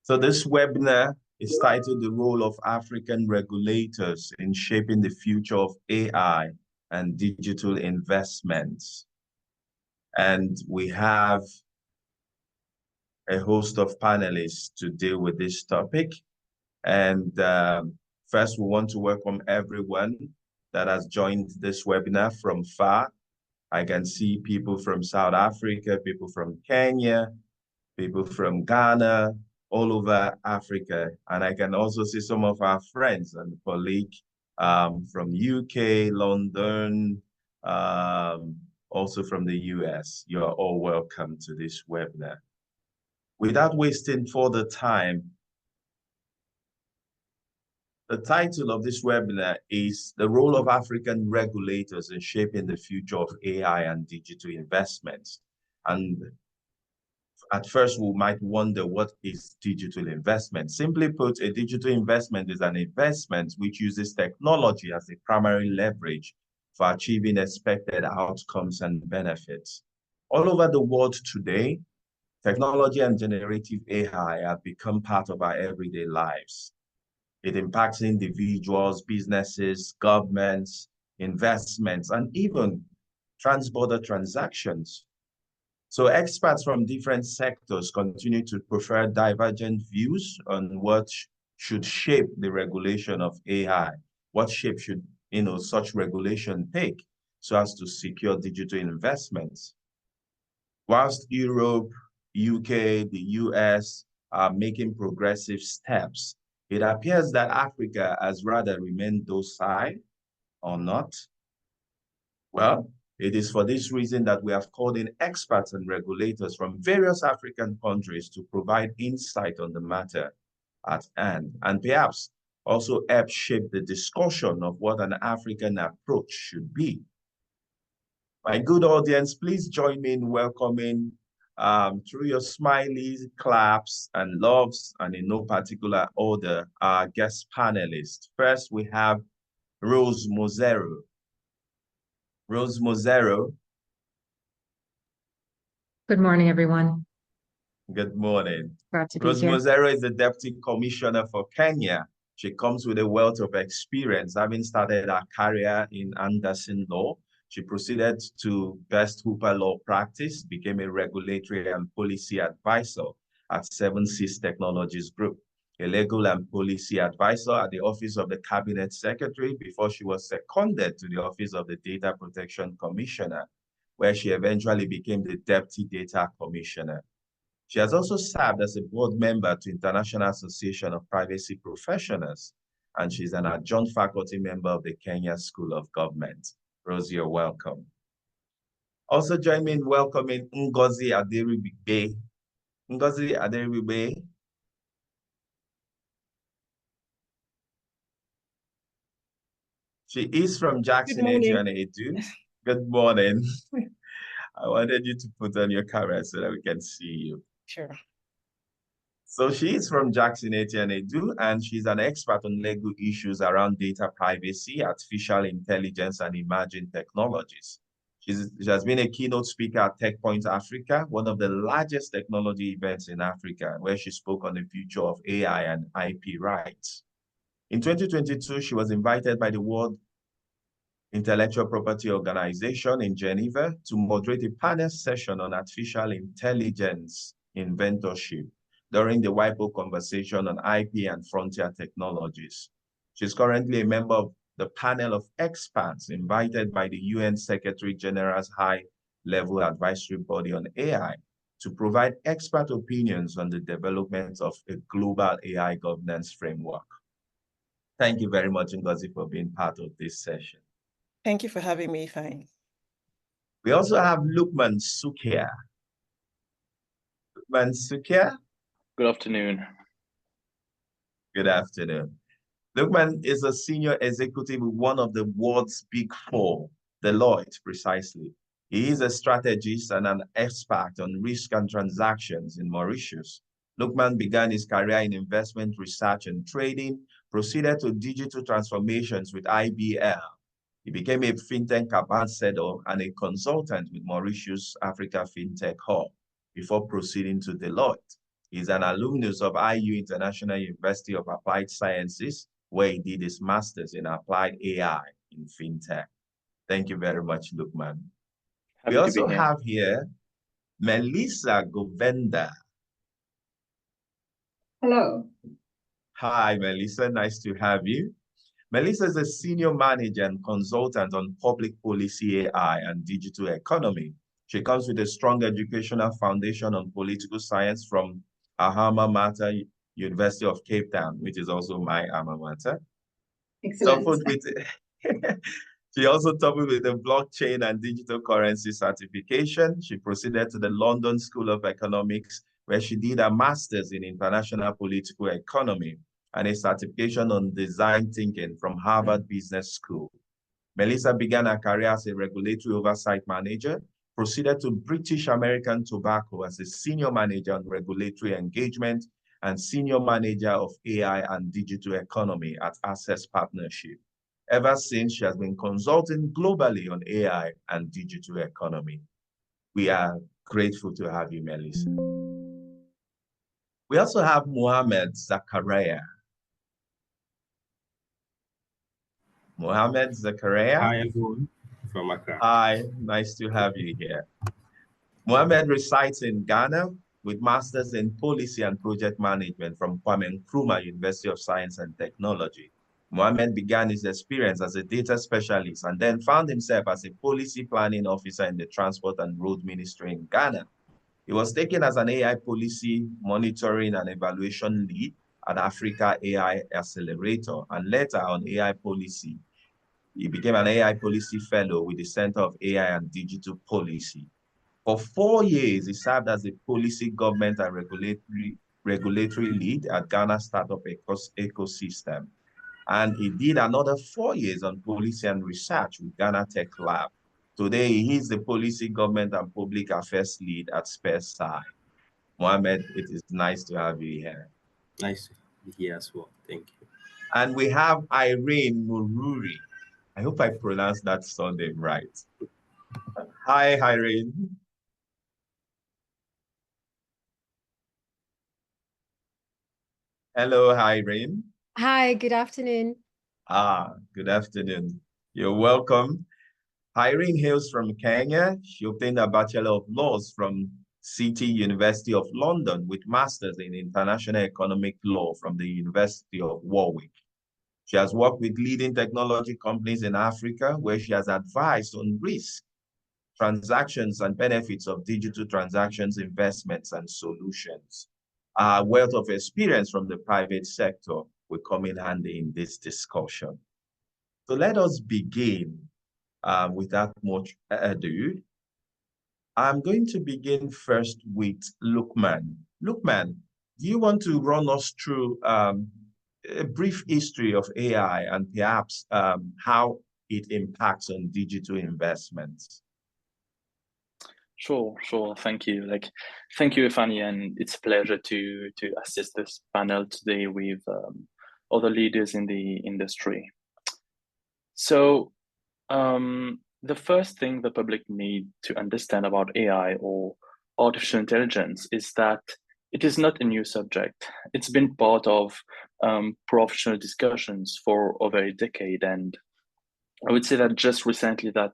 So this webinar is titled The Role of African Regulators in Shaping the Future of AI and Digital Investments. And we have a host of panelists to deal with this topic. And first, we want to welcome everyone that has joined this webinar from far. I can see people from South Africa, people from Kenya, people from Ghana, all over Africa. And I can also see some of our friends and colleagues from UK, London, also from the US. You are all welcome to this webinar. Without wasting further time, the title of this webinar is The Role of African Regulators in Shaping the Future of AI and Digital Investments. And at first, we might wonder, what is digital investment? Simply put, a digital investment is an investment which uses technology as a primary leverage for achieving expected outcomes and benefits. All over the world today, technology and generative AI have become part of our everyday lives. It impacts individuals, businesses, governments, investments, and even transborder transactions. So experts from different sectors continue to prefer divergent views on what should shape the regulation of AI. What shape should such regulation take so as to secure digital investments? Whilst Europe, UK, the US are making progressive steps, it appears that Africa has rather remained docile or not. Well, it is for this reason that we have called in experts and regulators from various African countries to provide insight on the matter at hand, and perhaps also help shape the discussion of what an African approach should be. My good audience, please join me in welcoming through your smileys, claps, and loves, and in no particular order, our guest panelists. First, we have Rose Mozero. Rose Mozero. Good morning, everyone. Good morning. Glad to be Rose here. Mozero is the Deputy Commissioner for Kenya. She comes with a wealth of experience, having started her career in Anderson Law. She proceeded to Best Hooper Law Practice, became a regulatory and policy advisor at 7 Seas Technologies Group, a legal and policy advisor at the Office of the Cabinet Secretary before she was seconded to the Office of the Data Protection Commissioner, where she eventually became the Deputy Data Commissioner. She has also served as a board member to International Association of Privacy Professionals, and she's an adjunct faculty member of the Kenya School of Government. Rose, you're welcome. Also join me in welcoming Ngozi Aderibigbe. Ngozi Aderibigbe. She is from Jackson, Edu. Good morning. I wanted you to put on your camera so that we can see you. Sure. So she is from Jackson, Edu, and she's an expert on legal issues around data privacy, artificial intelligence, and emerging technologies. She has been a keynote speaker at TechPoint Africa, one of the largest technology events in Africa, where she spoke on the future of AI and IP rights. In 2022, she was invited by the World Intellectual Property Organization in Geneva to moderate a panel session on artificial intelligence inventorship during the WIPO conversation on IP and frontier technologies. She's currently a member of the panel of experts invited by the UN Secretary General's high-level advisory body on AI to provide expert opinions on the development of a global AI governance framework. Thank you very much, Ngozi, for being part of this session. Thank you for having me, Fine. We also have Lukman Sukia. Lukman Sukia. Good afternoon. Good afternoon. Lukman is a senior executive with one of the world's big four, Deloitte, precisely. He is a strategist and an expert on risk and transactions in Mauritius. Lukman began his career in investment research and trading, proceeded to digital transformations with IBL. He became a fintech ambassador and a consultant with Mauritius Africa Fintech Hub before proceeding to Deloitte. He's an alumnus of IU International University of Applied Sciences, where he did his master's in applied AI in fintech. Thank you very much, Lukman. We also have here Melissa Govenda. Hello. Hi, Melissa. Nice to have you. Melissa is a senior manager and consultant on public policy AI and digital economy. She comes with a strong educational foundation on political science from her alma mater, University of Cape Town, which is also my alma mater. Excellent. She also toppled with a blockchain and digital currency certification. She proceeded to the London School of Economics, where she did a master's in international political economy and a certification on design thinking from Harvard Business School. Melissa began her career as a regulatory oversight manager, proceeded to British American Tobacco as a senior manager on regulatory engagement and senior manager of AI and digital economy at Access Partnership. Ever since, she has been consulting globally on AI and digital economy. We are grateful to have you, Melissa. We also have Mohammed Zakaria. Mohammed Zakaria. Hi, everyone from Accra. Hi, nice to have you here. Mohammed resides in Ghana with masters in policy and project management from Kwame Nkrumah University of Science and Technology. Mohammed began his experience as a data specialist and then found himself as a policy planning officer in the Transport and Road Ministry in Ghana. He was taken as an AI policy monitoring and evaluation lead at Africa AI Accelerator and later on AI policy. He became an AI policy fellow with the Center of AI and Digital Policy. For 4 years, he served as a policy, government, and regulatory lead at Ghana Startup Ecosystem. And he did another 4 years on policy and research with Ghana Tech Lab. Today, he is the policy, government, and public affairs lead at SpaceSci. Mohammed, it is nice to have you here. Nice to be here as well. Thank you. And we have Irene Mururi. I hope I pronounced that surname right. Hi, Irene. Hello, Irene. Hi, good afternoon. Good afternoon. You're welcome. Irene hails from Kenya. She obtained a Bachelor of Laws from City University of London with Masters in International Economic Law from the University of Warwick. She has worked with leading technology companies in Africa, where she has advised on risk, transactions, and benefits of digital transactions, investments, and solutions. Her wealth of experience from the private sector will come in handy in this discussion. So let us begin without much ado. I'm going to begin first with Lukman. Lukman, do you want to run us through a brief history of AI and perhaps how it impacts on digital investments? Sure. Thank you. Thank you, Ifani, and it's a pleasure to assist this panel today with other leaders in the industry. So, the first thing the public need to understand about AI or artificial intelligence is that it is not a new subject. It's been part of professional discussions for over a decade, and I would say that just recently that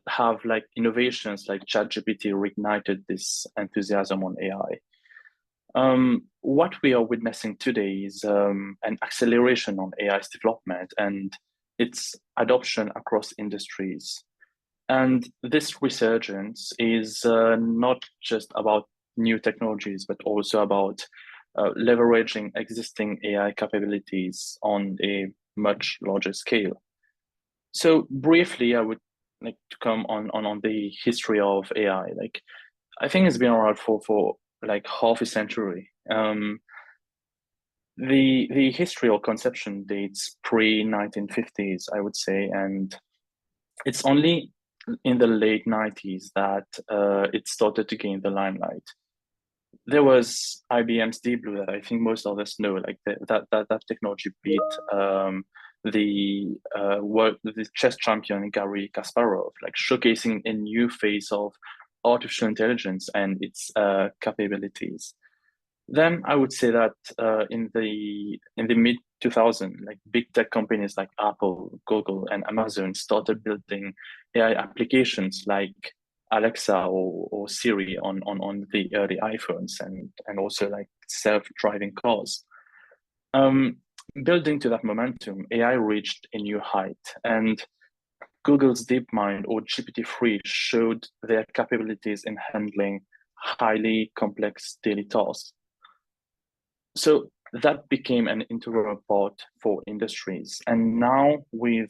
have innovations like ChatGPT reignited this enthusiasm on AI. What we are witnessing today is an acceleration on AI's development and its adoption across industries. And this resurgence is not just about new technologies, but also about leveraging existing AI capabilities on a much larger scale. So briefly, I would like to come on the history of AI. I think it's been around for half a century. The history or conception dates pre-1950s, I would say, and it's only in the late 90s that it started to gain the limelight. There was IBM's Deep Blue that I think most of us know, that technology beat the chess champion Garry Kasparov, showcasing a new phase of artificial intelligence and its capabilities. Then I would say that in the mid 2000s, like big tech companies like Apple, Google, and Amazon started building AI applications like Alexa or Siri on the early iPhones and also like self-driving cars. Building to that momentum, AI reached a new height, and Google's DeepMind or GPT-3 showed their capabilities in handling highly complex daily tasks. So that became an integral part for industries. And now with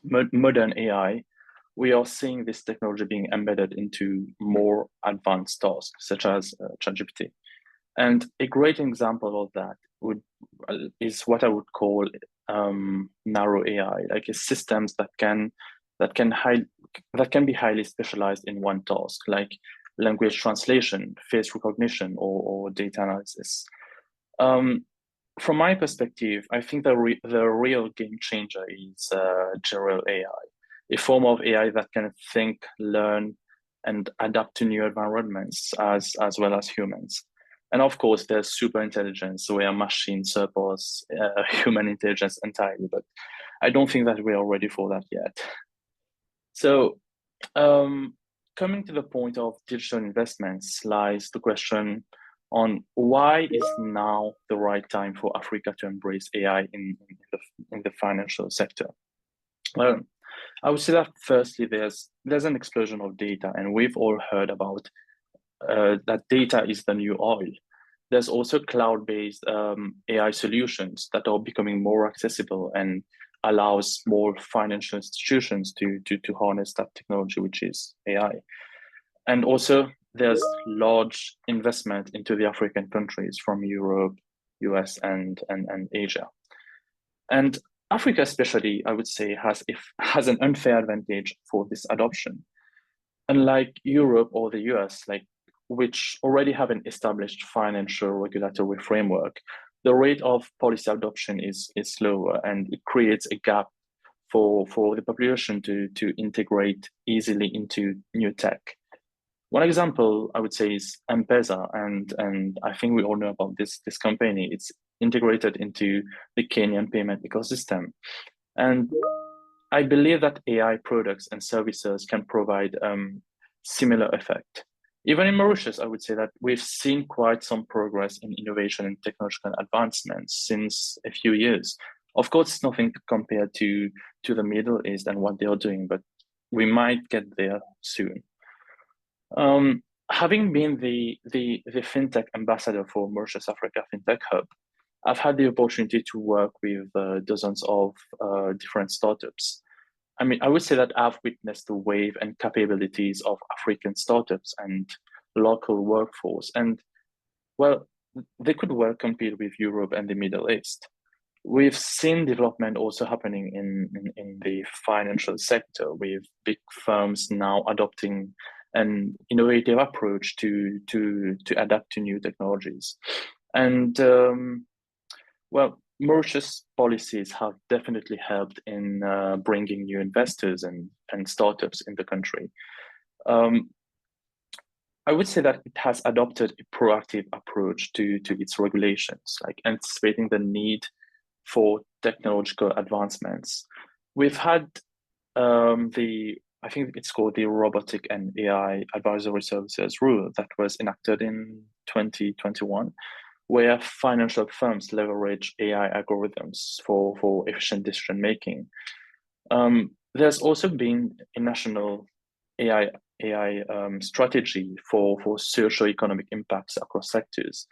modern AI, we are seeing this technology being embedded into more advanced tasks, such as ChatGPT. And a great example of that is what I would call narrow AI, like systems that can be highly specialized in one task, like language translation, face recognition, or data analysis. From my perspective, I think the real game changer is general AI, a form of AI that can think, learn, and adapt to new environments as well as humans. And of course, there's super intelligence where machines surpass human intelligence entirely, but I don't think that we are ready for that yet. So coming to the point of digital investments lies the question on why is now the right time for Africa to embrace AI in the financial sector. Well, I would say that firstly, there's an explosion of data, and we've all heard about that data is the new oil. There's also cloud-based AI solutions that are becoming more accessible and allows more financial institutions to harness that technology, which is AI. And also, there's large investment into the African countries from Europe, US, and Asia. And Africa especially, I would say, has an unfair advantage for this adoption. Unlike Europe or the US, which already have an established financial regulatory framework, the rate of policy adoption is slower, and it creates a gap for the population to integrate easily into new tech. One example I would say is M-Pesa, and I think we all know about this company. It's integrated into the Kenyan payment ecosystem. And I believe that AI products and services can provide similar effect. Even in Mauritius, I would say that we've seen quite some progress in innovation and technological advancements since a few years. Of course, it's nothing compared to the Middle East and what they are doing, but we might get there soon. Having been the fintech ambassador for Mauritius Africa Fintech Hub, I've had the opportunity to work with dozens of different startups. I mean, I would say that I've witnessed the wave and capabilities of African startups and local workforce. And well, they could well compete with Europe and the Middle East. We've seen development also happening in the financial sector, with big firms now adopting an innovative approach to adapt to new technologies. And well, Mauritius policies have definitely helped in bringing new investors and startups in the country. I would say that it has adopted a proactive approach to its regulations, like anticipating the need for technological advancements. We've had I think it's called the Robotic and AI Advisory Services Rule that was enacted in 2021, where financial firms leverage AI algorithms for efficient decision making. There's also been a national AI strategy for socio-economic impacts across sectors.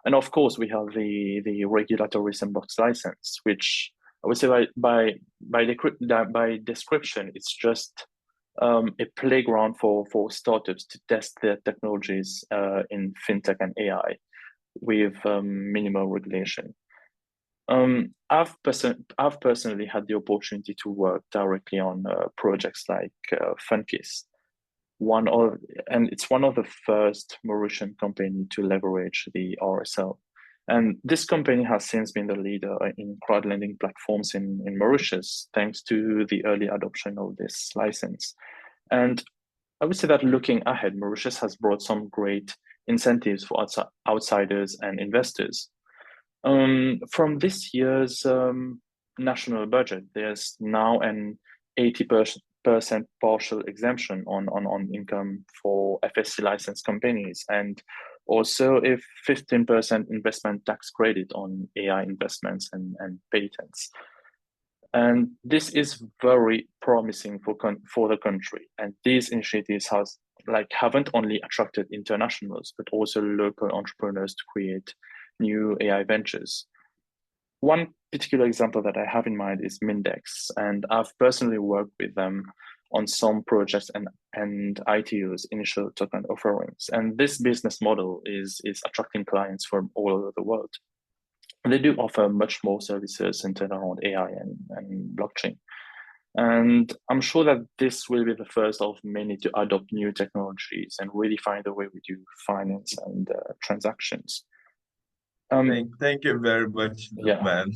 And of course, we have the regulatory sandbox license, which I would say by description, it's just a playground for startups to test their technologies in fintech and AI with minimal regulation. I've personally had the opportunity to work directly on projects like Funkis, and it's one of the first Mauritian company to leverage the RSL. And this company has since been the leader in crowdlending platforms in Mauritius, thanks to the early adoption of this license. And I would say that looking ahead, Mauritius has brought some great incentives for outsiders and investors. From this year's national budget, there's now an 80% partial exemption on income for FSC licensed companies, and also a 15% investment tax credit on AI investments and patents. And this is very promising for the country. And these initiatives haven't only attracted internationals, but also local entrepreneurs to create new AI ventures. One particular example that I have in mind is Mindex, and I've personally worked with them on some projects and ITO's initial token offerings. And this business model is attracting clients from all over the world. They do offer much more services centered around AI and blockchain. And I'm sure that this will be the first of many to adopt new technologies and redefine the way we do finance and transactions. Thank you very much, man.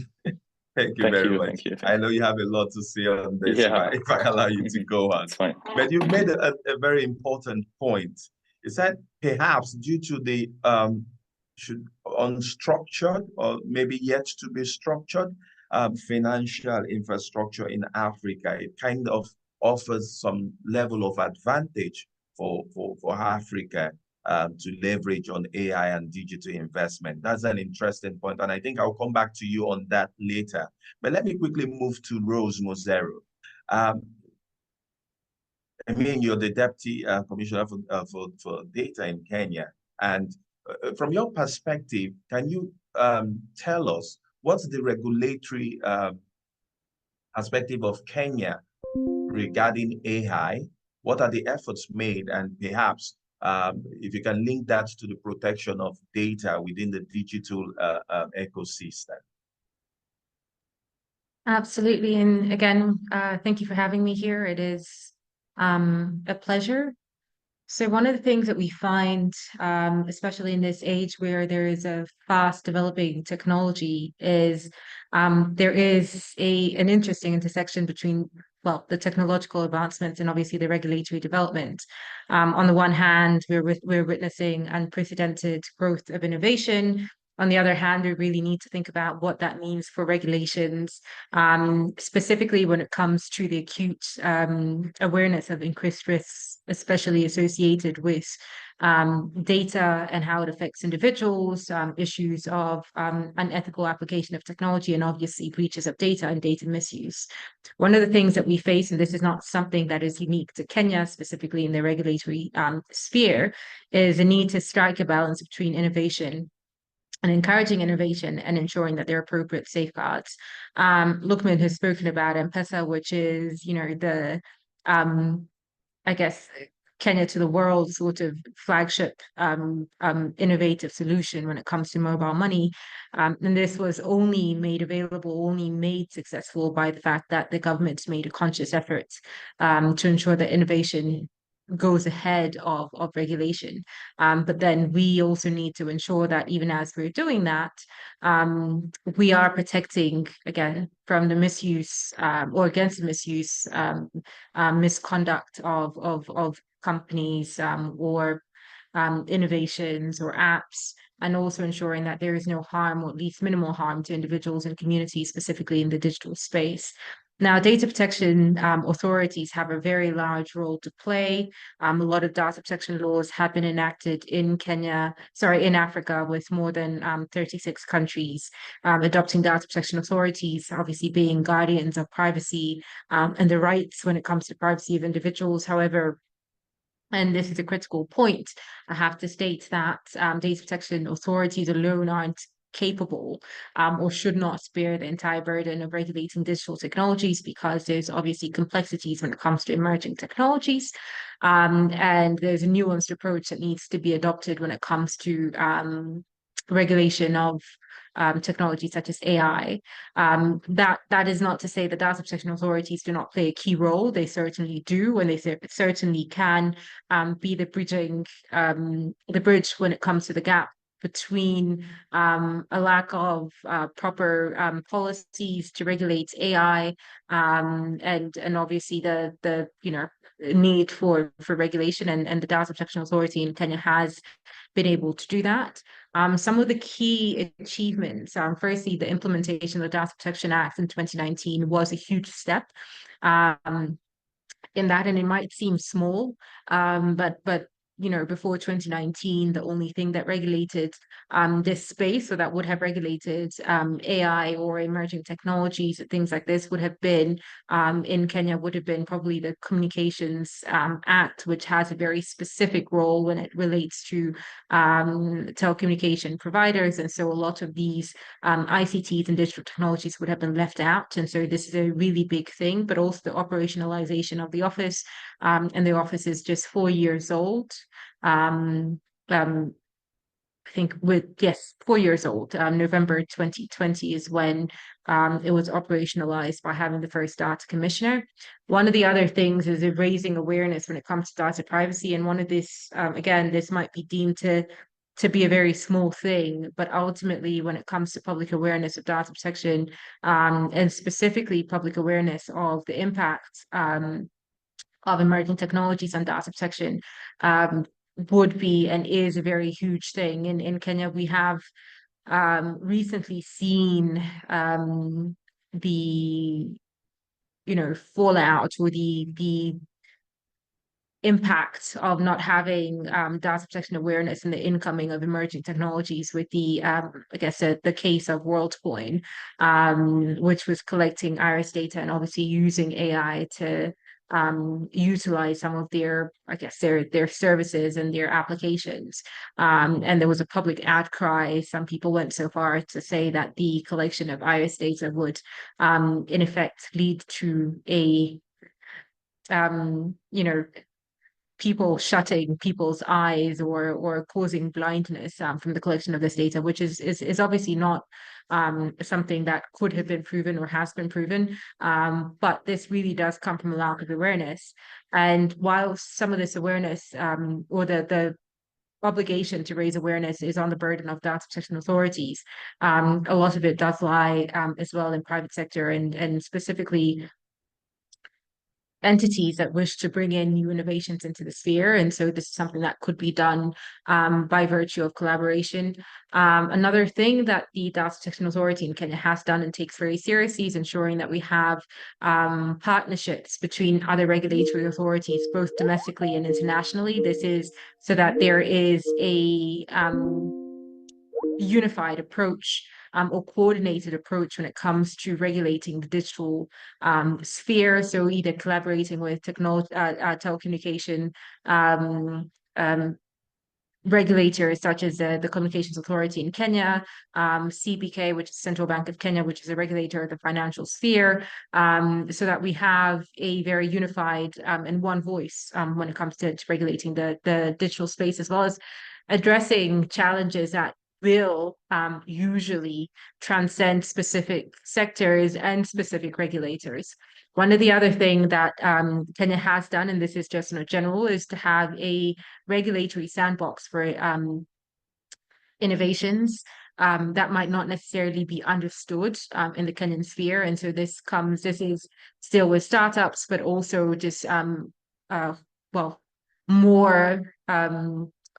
Thank you very much. Thank you. I know you have a lot to say on this, Yeah. if I allow you to go on. That's fine. But you made a very important point. Is that perhaps due to the unstructured or maybe yet to be structured financial infrastructure in Africa, it kind of offers some level of advantage for Africa to leverage on AI and digital investment. That's an interesting point, and I think I'll come back to you on that later. But let me quickly move to Rose Mozero. I mean, you're the Deputy Commissioner for Data in Kenya, and from your perspective, can you tell us what's the regulatory perspective of Kenya regarding AI? What are the efforts made, and perhaps if you can link that to the protection of data within the digital ecosystem? Absolutely. And again, thank you for having me here. It is a pleasure. So one of the things that we find, especially in this age where there is a fast developing technology, is there is an interesting intersection between, well, the technological advancements and obviously the regulatory development. On the one hand, we're witnessing unprecedented growth of innovation. On the other hand, we really need to think about what that means for regulations, specifically when it comes to the acute awareness of increased risks, especially associated with data and how it affects individuals, issues of unethical application of technology, and obviously breaches of data and data misuse. One of the things that we face, and this is not something that is unique to Kenya, specifically in the regulatory sphere, is a need to strike a balance between innovation and encouraging innovation and ensuring that there are appropriate safeguards. Lukman has spoken about M-Pesa, which is, the, I guess, Kenya to the world sort of flagship innovative solution when it comes to mobile money. And this was only made available, only made successful by the fact that the government made a conscious effort to ensure that innovation goes ahead of regulation. But then we also need to ensure that even as we're doing that, we are protecting, again, from the misuse or against the misuse, misconduct of companies or innovations or apps, and also ensuring that there is no harm, or at least minimal harm, to individuals and communities, specifically in the digital space. Now, data protection authorities have a very large role to play. A lot of data protection laws have been enacted in in Africa, with more than 36 countries adopting data protection authorities, obviously being guardians of privacy and the rights when it comes to privacy of individuals. However, and this is a critical point, I have to state that data protection authorities alone aren't capable or should not bear the entire burden of regulating digital technologies, because there's obviously complexities when it comes to emerging technologies, and there's a nuanced approach that needs to be adopted when it comes to regulation of technology such as AI. That is not to say that data protection authorities do not play a key role. They certainly do, and they certainly can be the bridge when it comes to the gap between a lack of proper policies to regulate AI and obviously the need for regulation, and the Data Protection Authority in Kenya has been able to do that. Some of the key achievements, firstly, the implementation of the Data Protection Act in 2019 was a huge step in that, and it might seem small, but you know, before 2019, the only thing that regulated this space, so that would have regulated AI or emerging technologies, things like this, would have been in Kenya, would have been probably the Communications Act, which has a very specific role when it relates to telecommunication providers. And so a lot of these ICTs and digital technologies would have been left out. And so this is a really big thing, but also the operationalization of the office. And the office is just 4 years old. I think 4 years old. November 2020 is when it was operationalized by having the first data commissioner. One of the other things is raising awareness when it comes to data privacy. And one of this, again, this might be deemed to be a very small thing, but ultimately when it comes to public awareness of data protection, and specifically public awareness of the impact of emerging technologies on data protection, would be and is a very huge thing. In Kenya, we have recently seen the fallout or the impact of not having data protection awareness and the incoming of emerging technologies with the I guess the case of WorldCoin, which was collecting iris data and obviously using AI to utilize some of their, I guess, their services and their applications. And there was a public outcry. Some people went so far to say that the collection of iris data would in effect lead to a people shutting people's eyes or causing blindness from the collection of this data, which is obviously not something that could have been proven or has been proven. But this really does come from a lack of awareness. And while some of this awareness or the obligation to raise awareness is on the burden of data protection authorities, a lot of it does lie as well in private sector and specifically entities that wish to bring in new innovations into the sphere. And so this is something that could be done by virtue of collaboration. Another thing that the Data Protection Authority in Kenya has done and takes very seriously is ensuring that we have partnerships between other regulatory authorities, both domestically and internationally. This is so that there is a unified approach or coordinated approach when it comes to regulating the digital sphere. So either collaborating with telecommunication regulators such as the Communications Authority in Kenya, CBK, which is Central Bank of Kenya, which is a regulator of the financial sphere, so that we have a very unified and one voice when it comes to regulating the digital space, as well as addressing challenges that will usually transcend specific sectors and specific regulators. One of the other things that Kenya has done, and this is just general, is to have a regulatory sandbox for innovations that might not necessarily be understood in the Kenyan sphere. And so this is still with startups, but also just more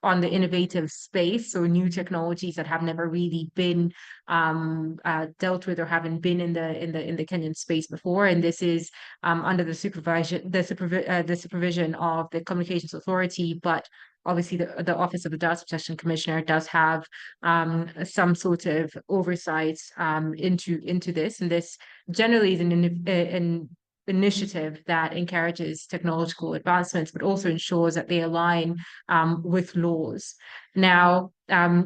on the innovative space, so new technologies that have never really been dealt with or haven't been in the Kenyan space before. And this is under the supervision of the Communications Authority, but obviously the Office of the Data Protection Commissioner does have some sort of oversight into this, and this generally is an initiative that encourages technological advancements, but also ensures that they align with laws. Now,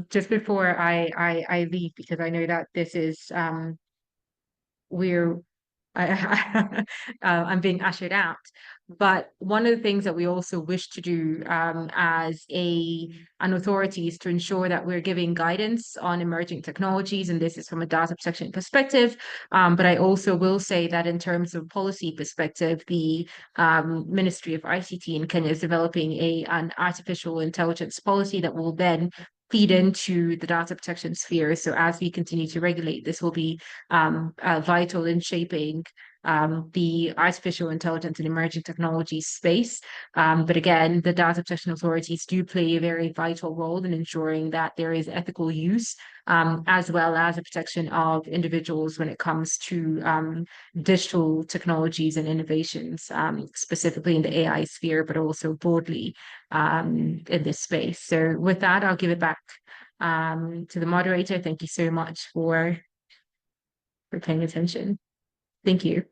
just before I leave, because I know that this is I'm being ushered out. But one of the things that we also wish to do as an authority is to ensure that we're giving guidance on emerging technologies, and this is from a data protection perspective. But I also will say that in terms of policy perspective, the Ministry of ICT in Kenya is developing an artificial intelligence policy that will then feed into the data protection sphere. So as we continue to regulate, this will be vital in shaping the artificial intelligence and emerging technology space. But again, the data protection authorities do play a very vital role in ensuring that there is ethical use, as well as the protection of individuals when it comes to digital technologies and innovations, specifically in the AI sphere, but also broadly in this space. So with that, I'll give it back to the moderator. Thank you so much for paying attention. Thank you.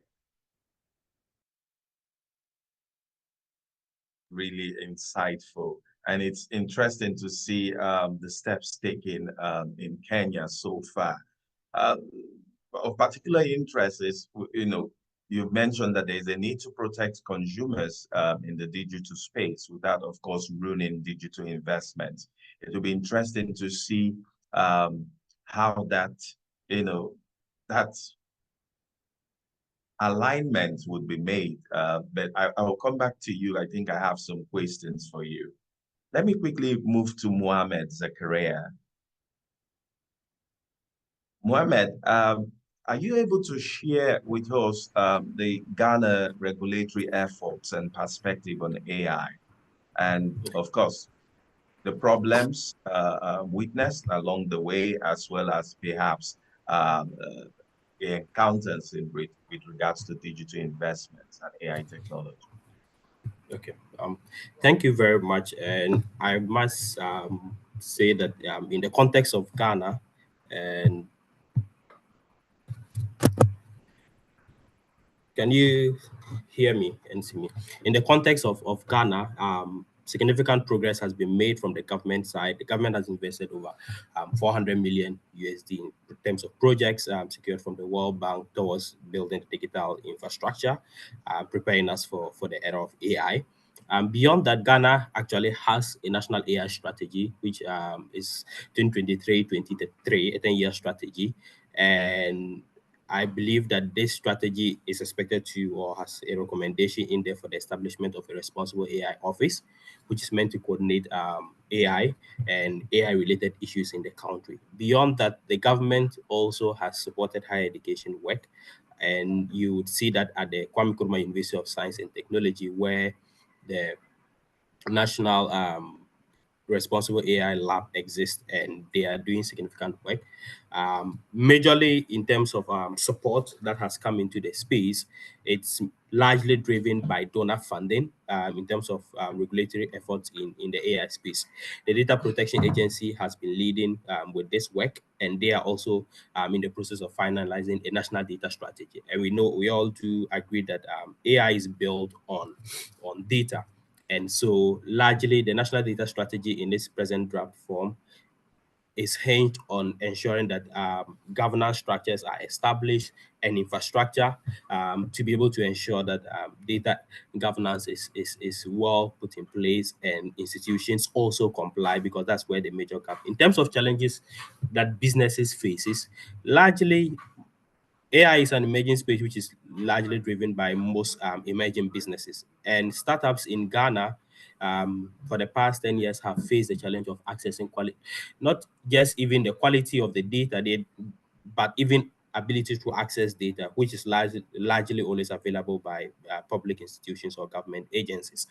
Really insightful. And it's interesting to see the steps taken in Kenya so far. Of particular interest is, you've mentioned that there's a need to protect consumers in the digital space without, of course, ruining digital investments. It will be interesting to see how that, that alignment would be made. But I will come back to you. I think I have some questions for you. Let me quickly move to Mohamed Zakaria. Mohamed, are you able to share with us the Ghana regulatory efforts and perspective on AI? And of course, the problems witnessed along the way, as well as perhaps the encounters with regards to digital investments and AI technology. Okay. Thank you very much. And I must say that in the context of Ghana, and can you hear me and see me? In the context of Ghana, significant progress has been made from the government side. The government has invested over 400 million USD in terms of projects secured from the World Bank towards building digital infrastructure, preparing us for the era of AI. Beyond that, Ghana actually has a national AI strategy, which is 2023-2033, a 10-year strategy. And I believe that this strategy is expected to, or has a recommendation in there for the establishment of a responsible AI office, which is meant to coordinate AI and AI-related issues in the country. Beyond that, the government also has supported higher education work. And you would see that at the Kwame Nkrumah University of Science and Technology, where the national responsible AI lab exists, and they are doing significant work. Majorly in terms of support that has come into the space, it's largely driven by donor funding in terms of regulatory efforts in the AI space. The Data Protection Agency has been leading with this work, and they are also in the process of finalizing a national data strategy. And we all do agree that AI is built on data. And so largely the national data strategy in its present draft form is hinged on ensuring that governance structures are established and infrastructure to be able to ensure that data governance is well put in place, and institutions also comply, because that's where the major gap. In terms of challenges that businesses faces, largely AI is an emerging space which is largely driven by most emerging businesses, and startups in Ghana for the past 10 years have faced the challenge of accessing quality, not just even the quality of the data, but even ability to access data, which is largely always available by public institutions or government agencies.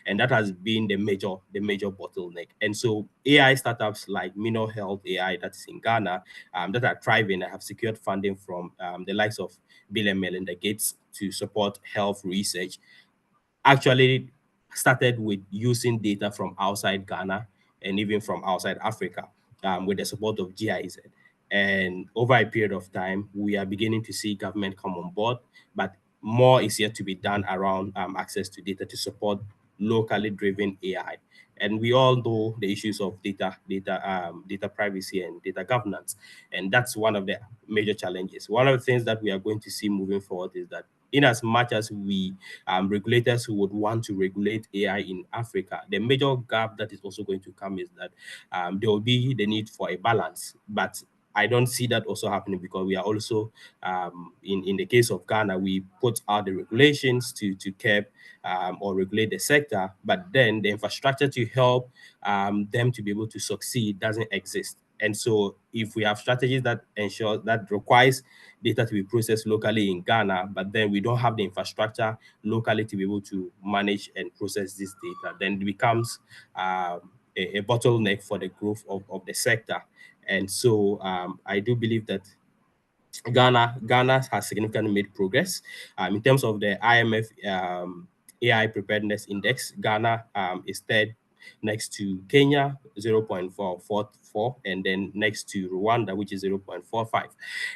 And that has been the major bottleneck. And so AI startups like Mino Health AI, that's in Ghana, that are thriving and have secured funding from the likes of Bill and Melinda Gates to support health research, actually started with using data from outside Ghana and even from outside Africa with the support of GIZ. And over a period of time, we are beginning to see government come on board, but more is yet to be done around access to data to support locally driven AI. And we all know the issues of data privacy and data governance. And that's one of the major challenges. One of the things that we are going to see moving forward is that in as much as we regulators who would want to regulate AI in Africa, the major gap that is also going to come is that there will be the need for a balance. But I don't see that also happening, because we are also, in the case of Ghana, we put out the regulations to curb or regulate the sector, but then the infrastructure to help them to be able to succeed doesn't exist. And so if we have strategies that ensure that requires data to be processed locally in Ghana, but then we don't have the infrastructure locally to be able to manage and process this data, then it becomes a bottleneck for the growth of the sector. And so I do believe that Ghana has significantly made progress. In terms of the IMF AI Preparedness Index, Ghana is third next to Kenya, 0.444, and then next to Rwanda, which is 0.45.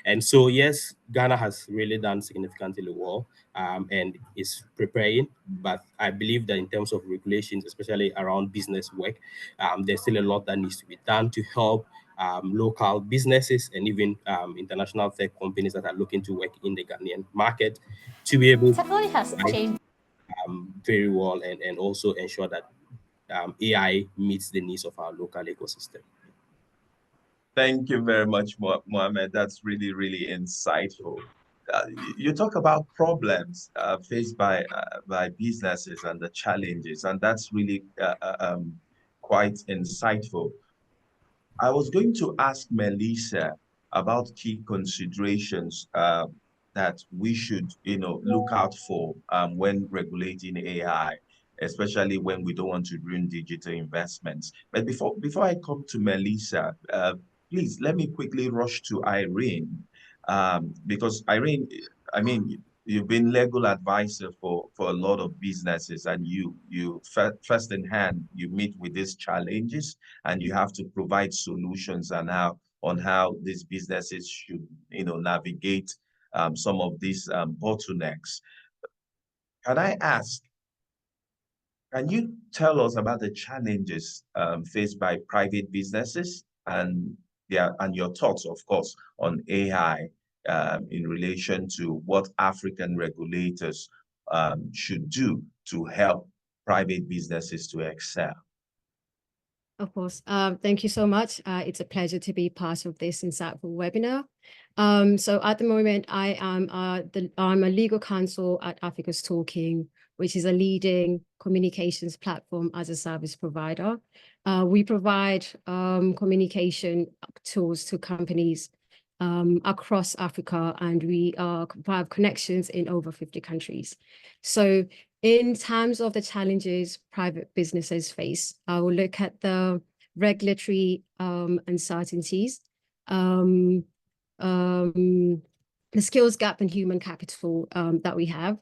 And so, yes, Ghana has really done significantly well and is preparing. But I believe that in terms of regulations, especially around business work, there's still a lot that needs to be done to help local businesses and even international tech companies that are looking to work in the Ghanaian market to be able Technology has changed very well and also ensure that AI meets the needs of our local ecosystem. Thank you very much, Mohammed. That's really, really insightful. You talk about problems faced by businesses and the challenges, and that's really quite insightful. I was going to ask Melissa about key considerations that we should, look out for when regulating AI, especially when we don't want to ruin digital investments. But before I come to Melissa, please let me quickly rush to Irene, because Irene, I mean, you've been legal advisor for a lot of businesses, and you first in hand, you meet with these challenges, and you have to provide solutions on how these businesses should, navigate some of these bottlenecks. Can I ask, can you tell us about the challenges faced by private businesses and your thoughts, of course, on AI in relation to what African regulators should do to help private businesses to excel? Of course. Thank you so much. It's a pleasure to be part of this insightful webinar. So at the moment, I'm a legal counsel at Africa's Talking, which is a leading communications platform as a service provider. We provide communication tools to companies across Africa, and we have connections in over 50 countries. So in terms of the challenges private businesses face, I will look at the regulatory uncertainties, the skills gap and human capital that we have,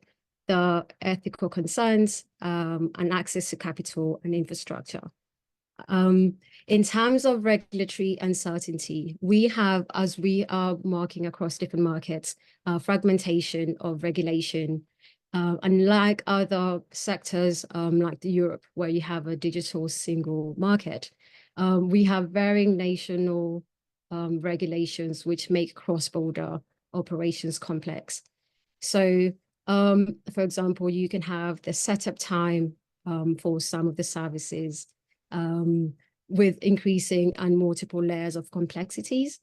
the ethical concerns, and access to capital and infrastructure. In terms of regulatory uncertainty, we have, as we are marking across different markets, fragmentation of regulation. Unlike other sectors like Europe, where you have a digital single market, we have varying national regulations which make cross-border operations complex. So, for example, you can have the setup time for some of the services with increasing and multiple layers of complexities.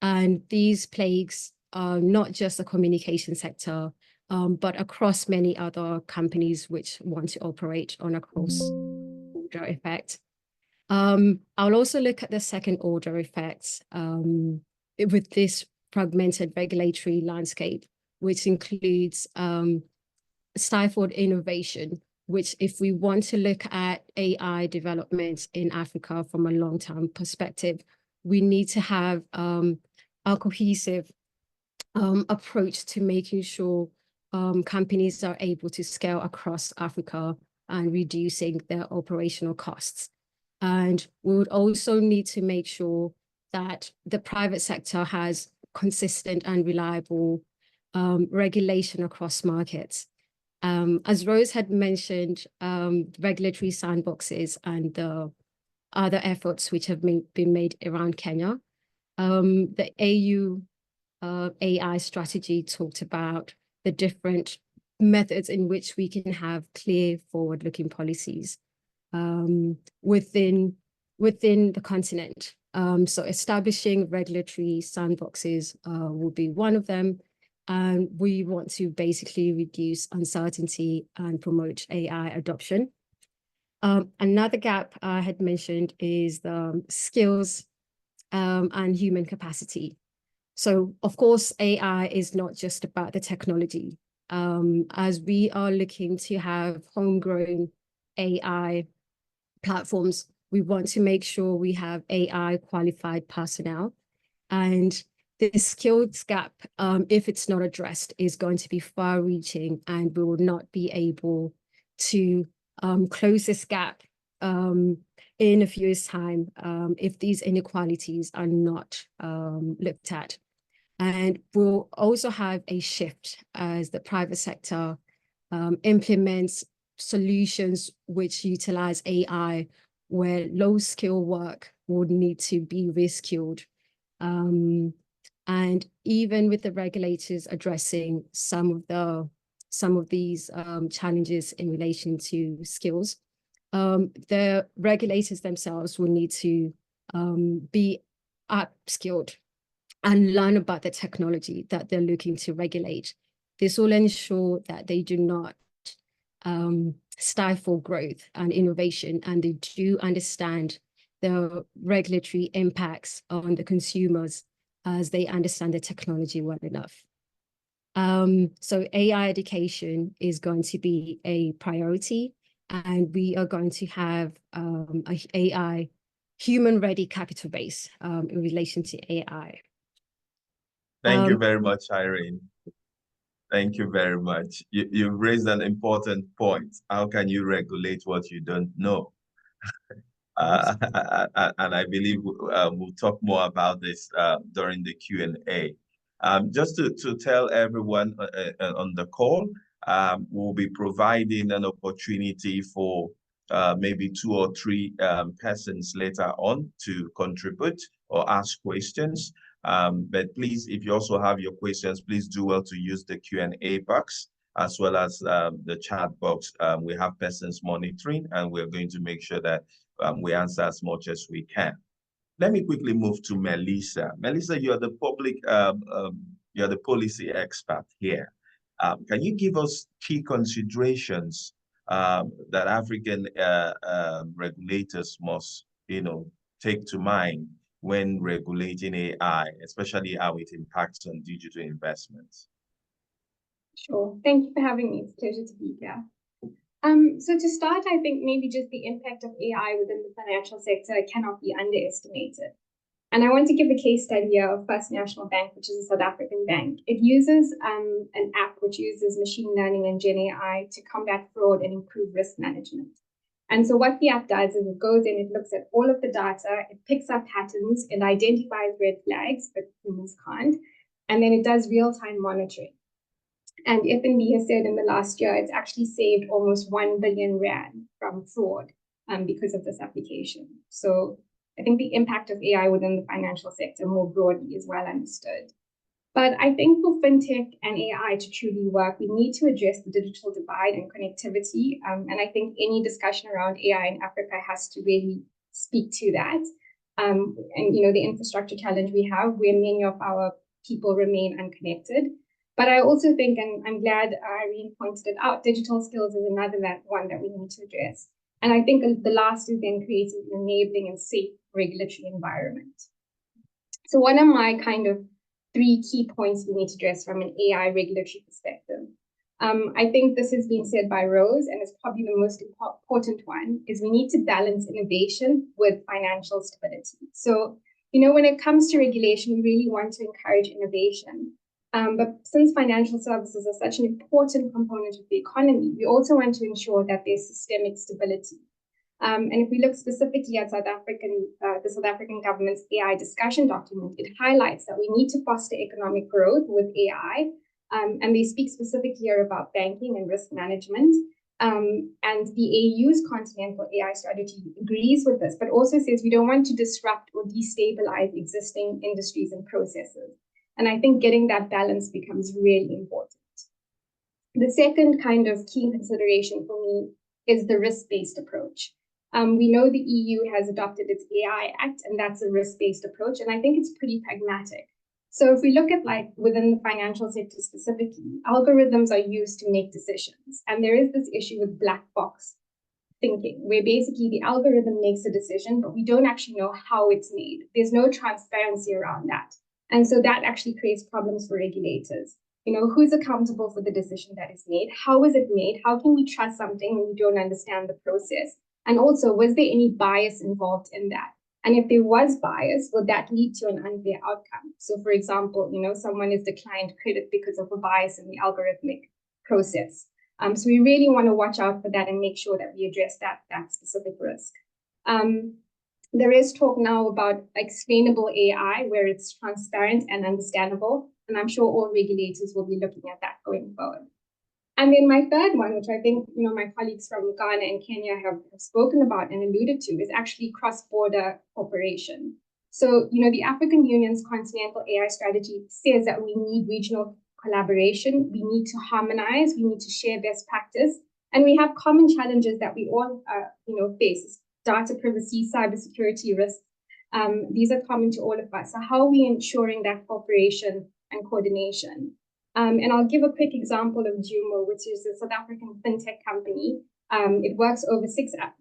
And these plagues not just the communication sector, but across many other companies which want to operate on a cross-border effect. I'll also look at the second order effects with this fragmented regulatory landscape, which includes stifled innovation, which if we want to look at AI development in Africa from a long-term perspective, we need to have a cohesive approach to making sure companies are able to scale across Africa and reducing their operational costs. And we would also need to make sure that the private sector has consistent and reliable regulation across markets. As Rose had mentioned, regulatory sandboxes and the other efforts which have been made around Kenya. The AU AI strategy talked about the different methods in which we can have clear forward-looking policies within the continent. So establishing regulatory sandboxes will be one of them. And we want to basically reduce uncertainty and promote AI adoption. Another gap I had mentioned is the skills and human capacity. So, of course, AI is not just about the technology. As we are looking to have homegrown AI platforms, we want to make sure we have AI qualified personnel. And the skills gap, if it's not addressed, is going to be far-reaching, and we will not be able to close this gap in a few years' time if these inequalities are not looked at. And we'll also have a shift as the private sector implements solutions which utilize AI, where low-skill work would need to be reskilled. And even with the regulators addressing some of these challenges in relation to skills, the regulators themselves will need to be upskilled and learn about the technology that they're looking to regulate. This will ensure that they do not stifle growth and innovation, and they do understand the regulatory impacts on the consumers as they understand the technology well enough. So AI education is going to be a priority, and we are going to have a AI human-ready capital base in relation to AI. Thank you very much, Irene. Thank you very much. You've raised an important point. How can you regulate what you don't know? And I believe we'll talk more about this during the Q&A. Just to tell everyone on the call, we'll be providing an opportunity for maybe 2 or 3 persons later on to contribute or ask questions. But please, if you also have your questions, please do well to use the Q&A box as well as the chat box. We have persons monitoring, and we're going to make sure that we answer as much as we can. Let me quickly move to Melissa. Melissa, you're the you're the policy expert here. Can you give us key considerations that African regulators must, take to mind when regulating AI, especially how it impacts on digital investments? Sure. Thank you for having me. It's a pleasure to be here. So to start, I think maybe just the impact of AI within the financial sector cannot be underestimated. And I want to give a case study here of First National Bank, which is a South African bank. It uses an app which uses machine learning and Gen AI to combat fraud and improve risk management. And so what the app does is it goes in, it looks at all of the data, it picks up patterns, it identifies red flags, but humans can't, and then it does real-time monitoring. And FNB has said in the last year, it's actually saved almost 1 billion rand from fraud because of this application. So I think the impact of AI within the financial sector more broadly is well understood. But I think for fintech and AI to truly work, we need to address the digital divide and connectivity. And I think any discussion around AI in Africa has to really speak to that. And, the infrastructure challenge we have, where many of our people remain unconnected. But I also think, and I'm glad Irene pointed it out, digital skills is another one that we need to address. And I think the last is then creating an enabling and safe regulatory environment. So one of my kind of 3 key points we need to address from an AI regulatory perspective. I think this has been said by Rose, and it's probably the most important one, is we need to balance innovation with financial stability. So, when it comes to regulation, we really want to encourage innovation. But since financial services are such an important component of the economy, we also want to ensure that there's systemic stability. And if we look specifically at the South African government's AI discussion document, it highlights that we need to foster economic growth with AI. And they speak specifically here about banking and risk management. And the AU's continental AI strategy agrees with this, but also says we don't want to disrupt or destabilize existing industries and processes. And I think getting that balance becomes really important. The second kind of key consideration for me is the risk-based approach. We know the EU has adopted its AI Act, and that's a risk-based approach, and I think it's pretty pragmatic. So if we look at within the financial sector specifically, algorithms are used to make decisions, and there is this issue with black box thinking, where basically the algorithm makes a decision, but we don't actually know how it's made. There's no transparency around that. And so that actually creates problems for regulators. You know, who's accountable for the decision that is made? How is it made? How can we trust something when we don't understand the process? And also, was there any bias involved in that? And if there was bias, would that lead to an unfair outcome? So for example, you know, someone is declined credit because of a bias in the algorithmic process. So we really want to watch out for that and make sure that we address that specific risk. There is talk now about explainable AI, where it's transparent and understandable. And I'm sure all regulators will be looking at that going forward. And then my third one, which I think, you know, my colleagues from Ghana and Kenya have spoken about and alluded to, is actually cross-border cooperation. So, you know, the African Union's continental AI strategy says that we need regional collaboration, we need to harmonize, we need to share best practice, and we have common challenges that we all, you know, face: data privacy, cybersecurity risks. These are common to all of us. So how are we ensuring that cooperation and coordination? And I'll give a quick example of Jumo, which is a South African fintech company. It works over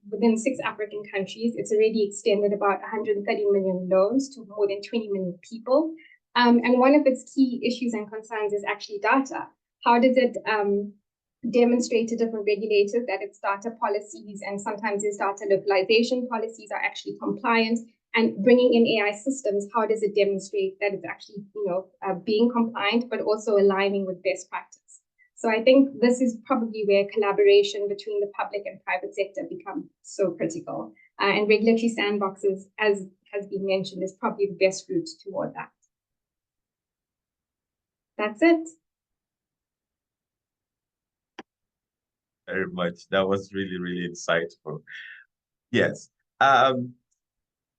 within 6 African countries. It's already extended about 130 million loans to more than 20 million people. And one of its key issues and concerns is actually data. How does it demonstrate to different regulators that its data policies and sometimes its data localization policies are actually compliant? And bringing in AI systems, how does it demonstrate that it's actually, you know, being compliant, but also aligning with best practice? So I think this is probably where collaboration between the public and private sector become so critical. And regulatory sandboxes, as has been mentioned, is probably the best route toward that. That's it. Very much. That was really, really insightful. Yes.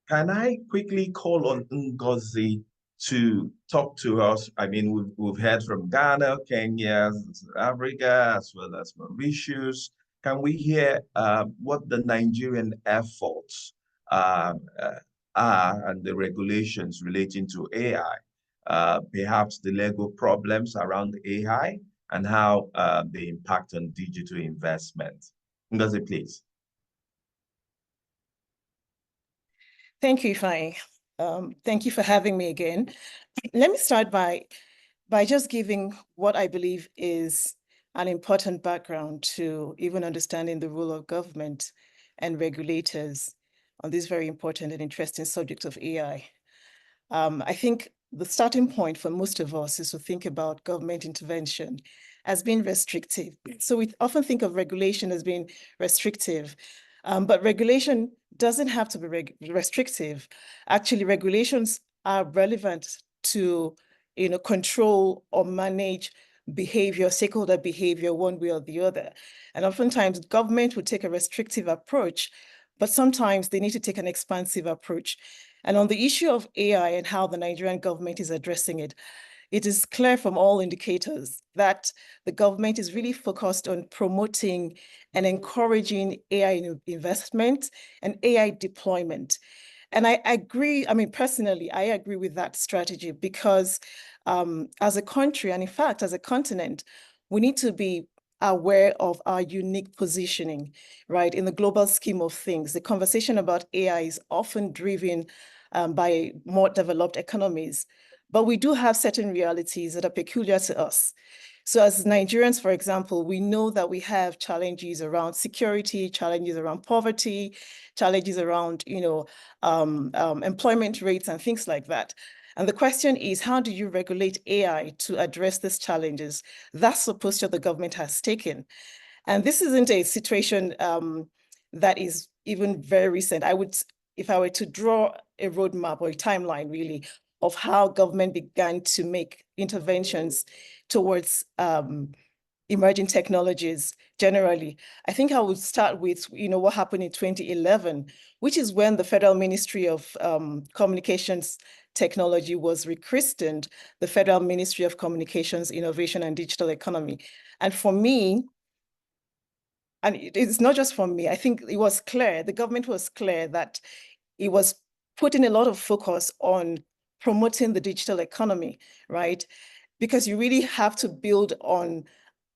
Can I quickly call on Ngozi to talk to us? I mean, we've heard from Ghana, Kenya, South Africa, as well as Mauritius. Can we hear what the Nigerian efforts are and the regulations relating to AI? Perhaps the legal problems around AI and how they impact on digital investment. Ngozi, please. Thank you, Ifeanyi. Thank you for having me again. Let me start by just giving what I believe is an important background to even understanding the role of government and regulators on this very important and interesting subject of AI. I think the starting point for most of us is to think about government intervention as being restrictive. So we often think of regulation as being restrictive, but regulation doesn't have to be restrictive. Actually, regulations are relevant to, you know, control or manage behavior, stakeholder behavior, one way or the other. And oftentimes government would take a restrictive approach, but sometimes they need to take an expansive approach. And on the issue of AI and how the Nigerian government is addressing it, it is clear from all indicators that the government is really focused on promoting and encouraging AI investment and AI deployment. And I agree, I mean, personally, I agree with that strategy because as a country, and in fact, as a continent, we need to be aware of our unique positioning, right? In the global scheme of things, the conversation about AI is often driven by more developed economies, but we do have certain realities that are peculiar to us. So as Nigerians, for example, we know that we have challenges around security, challenges around poverty, challenges around, you know, employment rates and things like that. And the question is, how do you regulate AI to address these challenges? That's the posture the government has taken. And this isn't a situation that is even very recent. I would, if I were to draw a roadmap or a timeline really of how government began to make interventions towards emerging technologies generally, I think I would start with, you know, what happened in 2011, which is when the Federal Ministry of Communications Technology was rechristened the Federal Ministry of Communications, Innovation and Digital Economy. And for me, and it's not just for me, I think it was clear, the government was clear that it was putting a lot of focus on promoting the digital economy, right? Because you really have to build on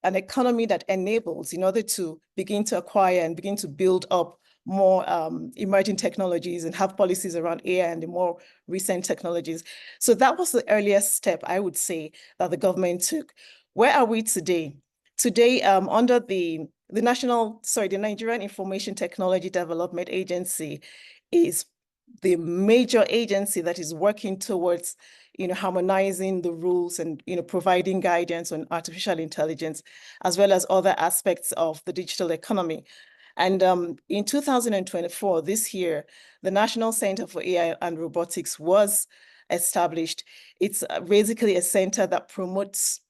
an economy that enables in order to begin to acquire and begin to build up more emerging technologies and have policies around AI and the more recent technologies. So that was the earliest step, I would say, that the government took. Where are we today? Today, under the Nigerian Information Technology Development Agency is the major agency that is working towards, harmonizing the rules and, providing guidance on artificial intelligence, as well as other aspects of the digital economy. And in 2024, this year, the National Center for AI and Robotics was established. It's basically a center that promotes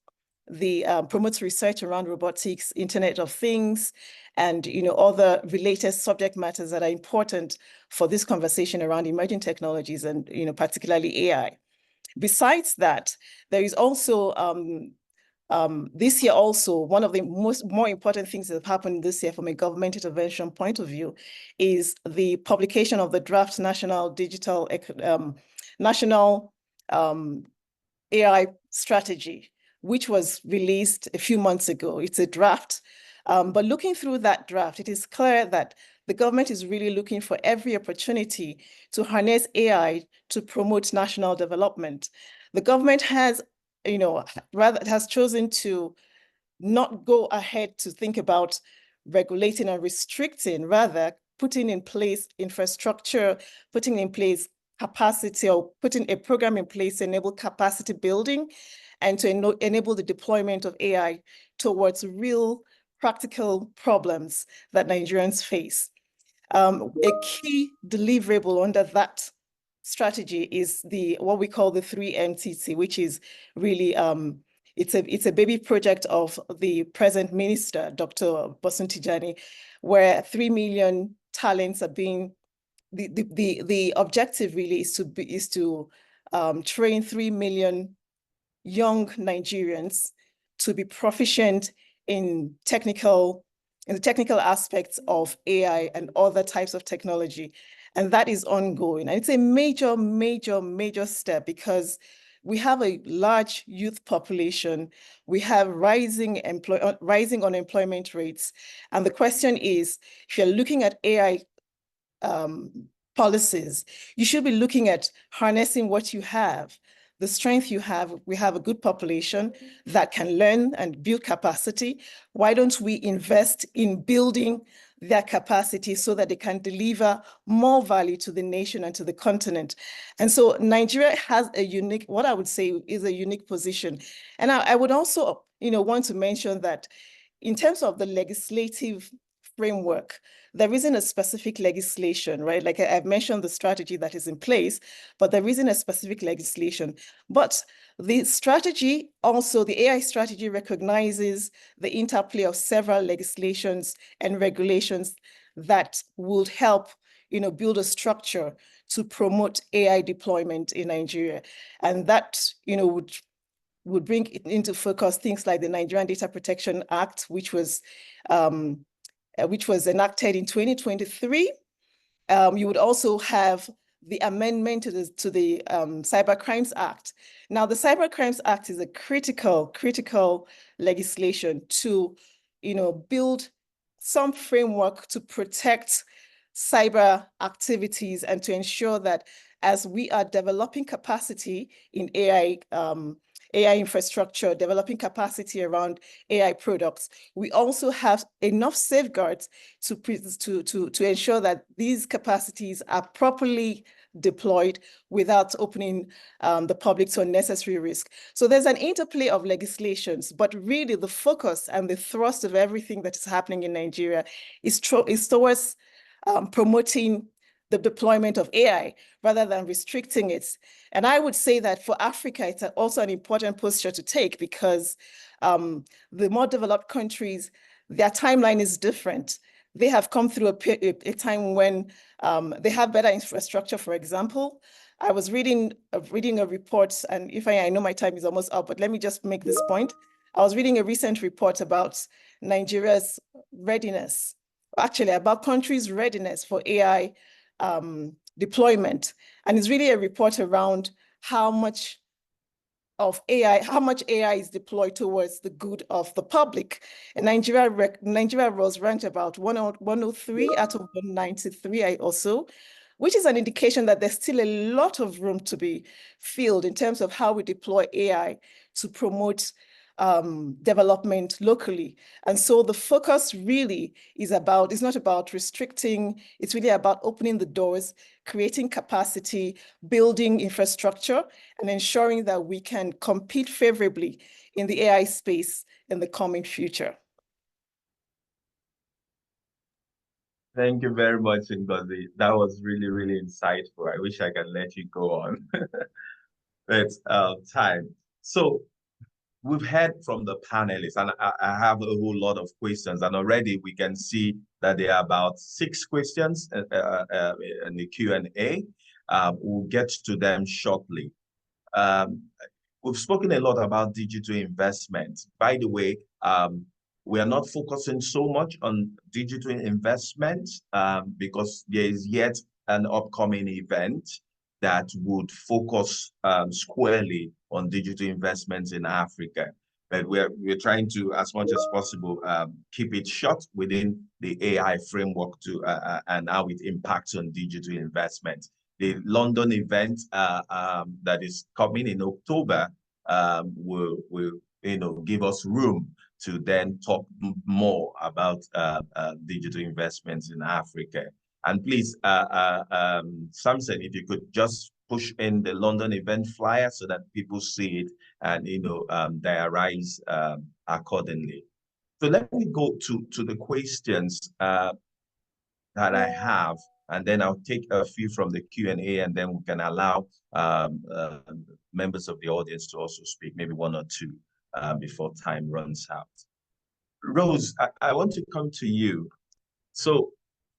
research around robotics, Internet of Things, and other related subject matters that are important for this conversation around emerging technologies and particularly AI. Besides that, there is also this year also, one of the more important things that have happened this year from a government intervention point of view is the publication of the draft national AI strategy, which was released a few months ago. It's a draft, but looking through that draft, it is clear that the government is really looking for every opportunity to harness AI to promote national development. The government has has chosen to not go ahead to think about regulating and restricting, rather putting in place infrastructure, putting in place capacity, or putting a program in place to enable capacity building and to enable the deployment of AI towards real practical problems that Nigerians face. A key deliverable under that strategy is what we call the 3MTT, which is really it's a baby project of the present minister, Dr. Bosun Tijani, where 3 million talents are being. The objective really is to train 3 million young Nigerians to be proficient in the technical aspects of AI and other types of technology. And that is ongoing. And it's a major, major, major step because we have a large youth population. We have rising unemployment rates. And the question is, if you're looking at AI policies, you should be looking at harnessing what you have, the strength you have. We have a good population that can learn and build capacity. Why don't we invest in building their capacity so that they can deliver more value to the nation and to the continent? And so Nigeria has what I would say is a unique position. And I would also, want to mention that in terms of the legislative framework, there isn't a specific legislation, right? Like I've mentioned the strategy that is in place, but there isn't a specific legislation. But the strategy, also the AI strategy, recognizes the interplay of several legislations and regulations that would help, build a structure to promote AI deployment in Nigeria. And that, would bring into focus things like the Nigerian Data Protection Act, which was enacted in 2023. You would also have the amendment to the Cyber Crimes Act. Now, the Cyber Crimes Act is a critical legislation to, build some framework to protect cyber activities and to ensure that as we are developing capacity in AI infrastructure, developing capacity around AI products, we also have enough safeguards to ensure that these capacities are properly deployed without opening the public to unnecessary risk. So there's an interplay of legislations, but really the focus and the thrust of everything that is happening in Nigeria is towards promoting the deployment of AI rather than restricting it. And I would say that for Africa, it's also an important posture to take because the more developed countries, their timeline is different. They have come through a time when they have better infrastructure, for example. I was reading a report, and if I know my time is almost up, but let me just make this point. I was reading a recent report about Nigeria's readiness, actually about countries' readiness for AI deployment. And it's really a report around how much of AI, how much AI is deployed towards the good of the public. And Nigeria was ranked about 103 out of 193 also, which is an indication that there's still a lot of room to be filled in terms of how we deploy AI to promote development locally. And so the focus really is it's not about restricting, it's really about opening the doors, creating capacity, building infrastructure, and ensuring that we can compete favorably in the AI space in the coming future. Thank you very much, Ngozi. That was really, really insightful. I wish I could let you go on. But time. So we've heard from the panelists, and I have a whole lot of questions, and already we can see that there are about 6 questions in the Q&A. We'll get to them shortly. We've spoken a lot about digital investment. By the way, we are not focusing so much on digital investment because there is yet an upcoming event that would focus squarely on digital investments in Africa. But we're trying to, as much as possible, keep it short within the AI framework to and how it impacts on digital investment. The London event that is coming in October will give us room to then talk more about digital investments in Africa. And please, Samson, if you could just push in the London event flyer so that people see it and diarize accordingly. So let me go to the questions that I have, and then I'll take a few from the Q&A, and then we can allow members of the audience to also speak, maybe 1 or 2 before time runs out. Rose, I want to come to you. So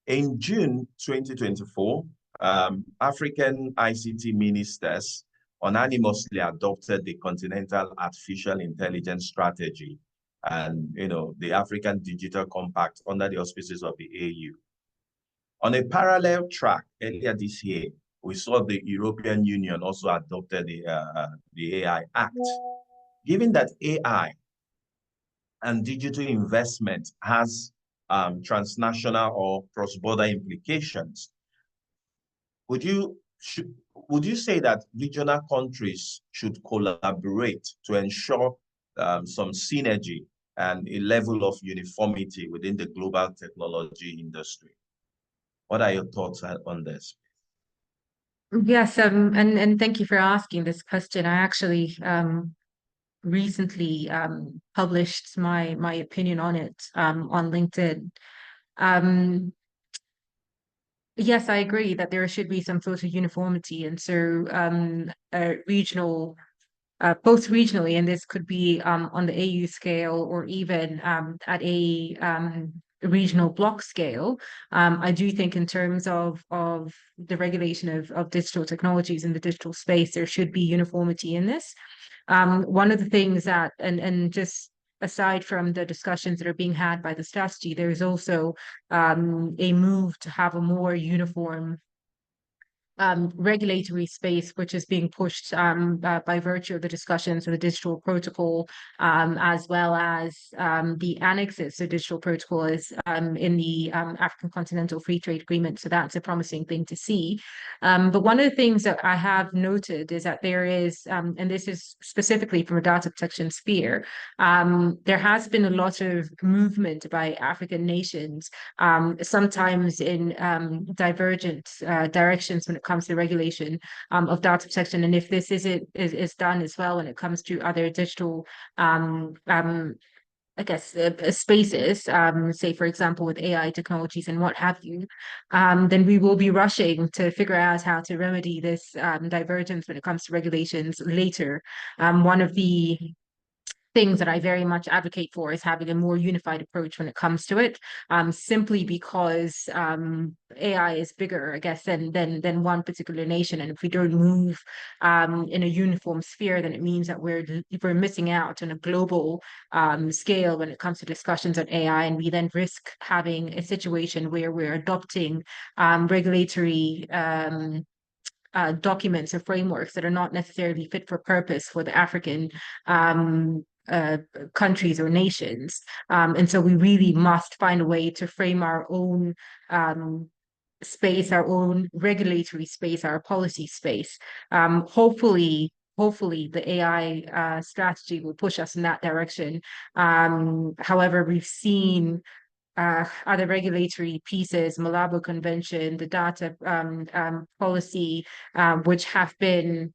in June 2024, African ICT ministers unanimously adopted the Continental Artificial Intelligence Strategy and the African Digital Compact under the auspices of the AU. On a parallel track, earlier this year, we saw the European Union also adopted the AI Act. Given that AI and digital investment has transnational or cross-border implications, would you say that regional countries should collaborate to ensure some synergy and a level of uniformity within the global technology industry? What are your thoughts on this? Yes, and thank you for asking this question. I actually recently published my opinion on it on LinkedIn. Yes, I agree that there should be some sort of uniformity, and so regional, both regionally, and this could be on the AU scale or even at a regional block scale. I do think in terms of the regulation of digital technologies in the digital space, there should be uniformity in this. One of the things that, and just aside from the discussions that are being had by the strategy, there is also a move to have a more uniform regulatory space, which is being pushed by virtue of the discussions of the digital protocol, as well as the annexes to digital protocol is in the African Continental Free Trade Agreement. So that's a promising thing to see. But one of the things that I have noted is that there is, and this is specifically from a data protection sphere, there has been a lot of movement by African nations, sometimes in divergent directions when it comes to regulation of data protection. And if this is done as well when it comes to other digital I guess spaces, say for example with AI technologies and what have you, then we will be rushing to figure out how to remedy this divergence when it comes to regulations later. One of the things that I very much advocate for is having a more unified approach when it comes to it, simply because AI is bigger, I guess, than one particular nation. And if we don't move in a uniform sphere, then it means that we're missing out on a global scale when it comes to discussions on AI, and we then risk having a situation where we're adopting regulatory documents or frameworks that are not necessarily fit for purpose for the African countries or nations. And so we really must find a way to frame our own space, our own regulatory space, our policy space. Hopefully the AI strategy will push us in that direction. However, we've seen other regulatory pieces, Malabo Convention, the data policy, which have been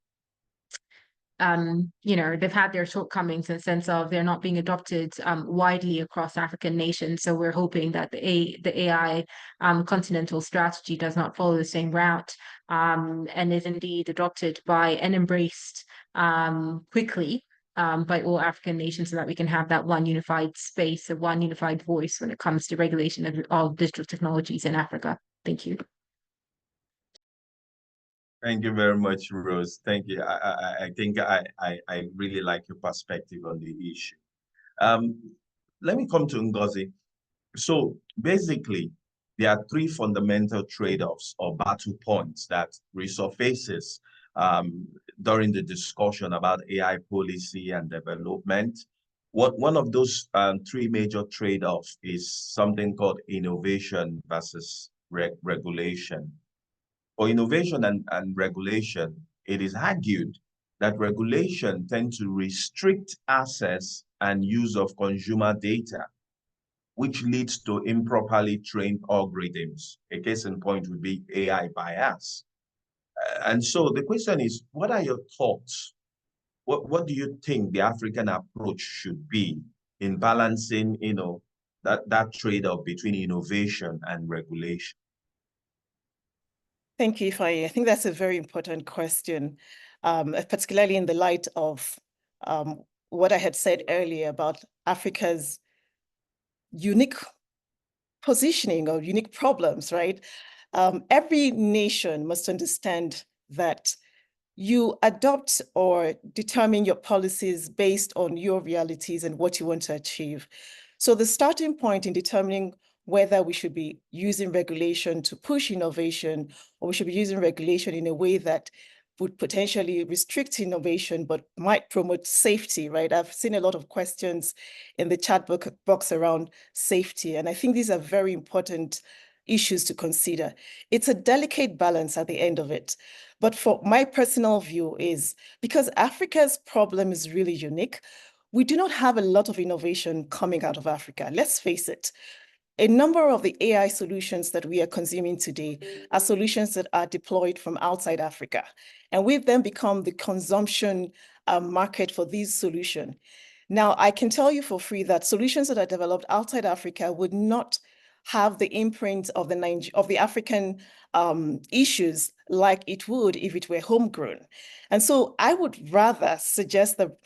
they've had their shortcomings in the sense of they're not being adopted widely across African nations. So we're hoping that the AI continental strategy does not follow the same route and is indeed adopted by and embraced quickly by all African nations, so that we can have that one unified space, a one unified voice when it comes to regulation of all digital technologies in Africa. Thank you. Thank you very much, Rose. Thank you. I think I really like your perspective on the issue. Let me come to Ngozi. So basically, there are three fundamental trade-offs or battle points that resurfaces during the discussion about AI policy and development. One of those three major trade-offs is something called innovation versus regulation. For innovation and regulation, it is argued that regulation tends to restrict access and use of consumer data, which leads to improperly trained algorithms. A case in point would be AI bias. And so the question is, what are your thoughts? What do you think the African approach should be in balancing, that trade-off between innovation and regulation? Thank you, Ifeanyi. I think that's a very important question, particularly in the light of what I had said earlier about Africa's unique positioning or unique problems, right? Every nation must understand that you adopt or determine your policies based on your realities and what you want to achieve. So the starting point in determining whether we should be using regulation to push innovation, or we should be using regulation in a way that would potentially restrict innovation, but might promote safety, right? I've seen a lot of questions in the chat box around safety, and I think these are very important issues to consider. It's a delicate balance at the end of it. But for my personal view is, because Africa's problem is really unique, we do not have a lot of innovation coming out of Africa. Let's face it. A number of the AI solutions that we are consuming today are solutions that are deployed from outside Africa. And we've then become the consumption market for these solutions. Now, I can tell you for free that solutions that are developed outside Africa would not have the imprint of the African issues like it would if it were homegrown. And so I would rather suggest that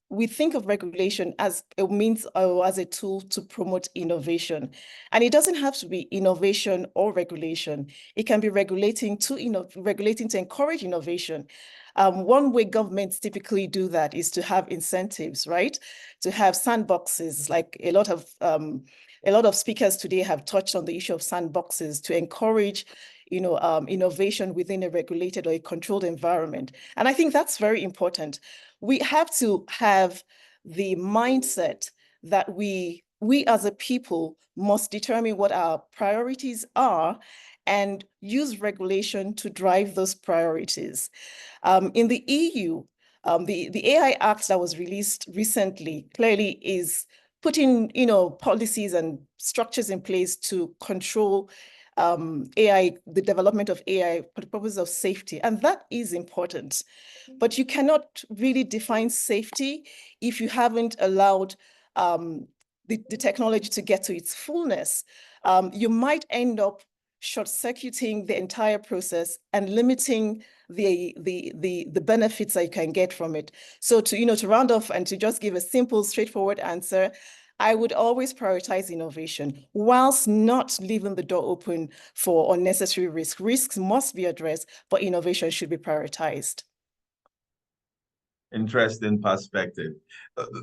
we think of regulation as a means or as a tool to promote innovation. And it doesn't have to be innovation or regulation. It can be regulating to encourage innovation. One way governments typically do that is to have incentives, right? To have sandboxes, like a lot of speakers today have touched on the issue of sandboxes to encourage innovation within a regulated or a controlled environment. And I think that's very important. We have to have the mindset that we as a people must determine what our priorities are and use regulation to drive those priorities. In the EU, the AI Act that was released recently clearly is putting policies and structures in place to control AI, the development of AI for the purpose of safety, and that is important. But you cannot really define safety if you haven't allowed the technology to get to its fullness. You might end up short-circuiting the entire process and limiting the benefits that you can get from it. So to round off and to just give a simple, straightforward answer, I would always prioritize innovation whilst not leaving the door open for unnecessary risk. Risks must be addressed, but innovation should be prioritized. Interesting perspective.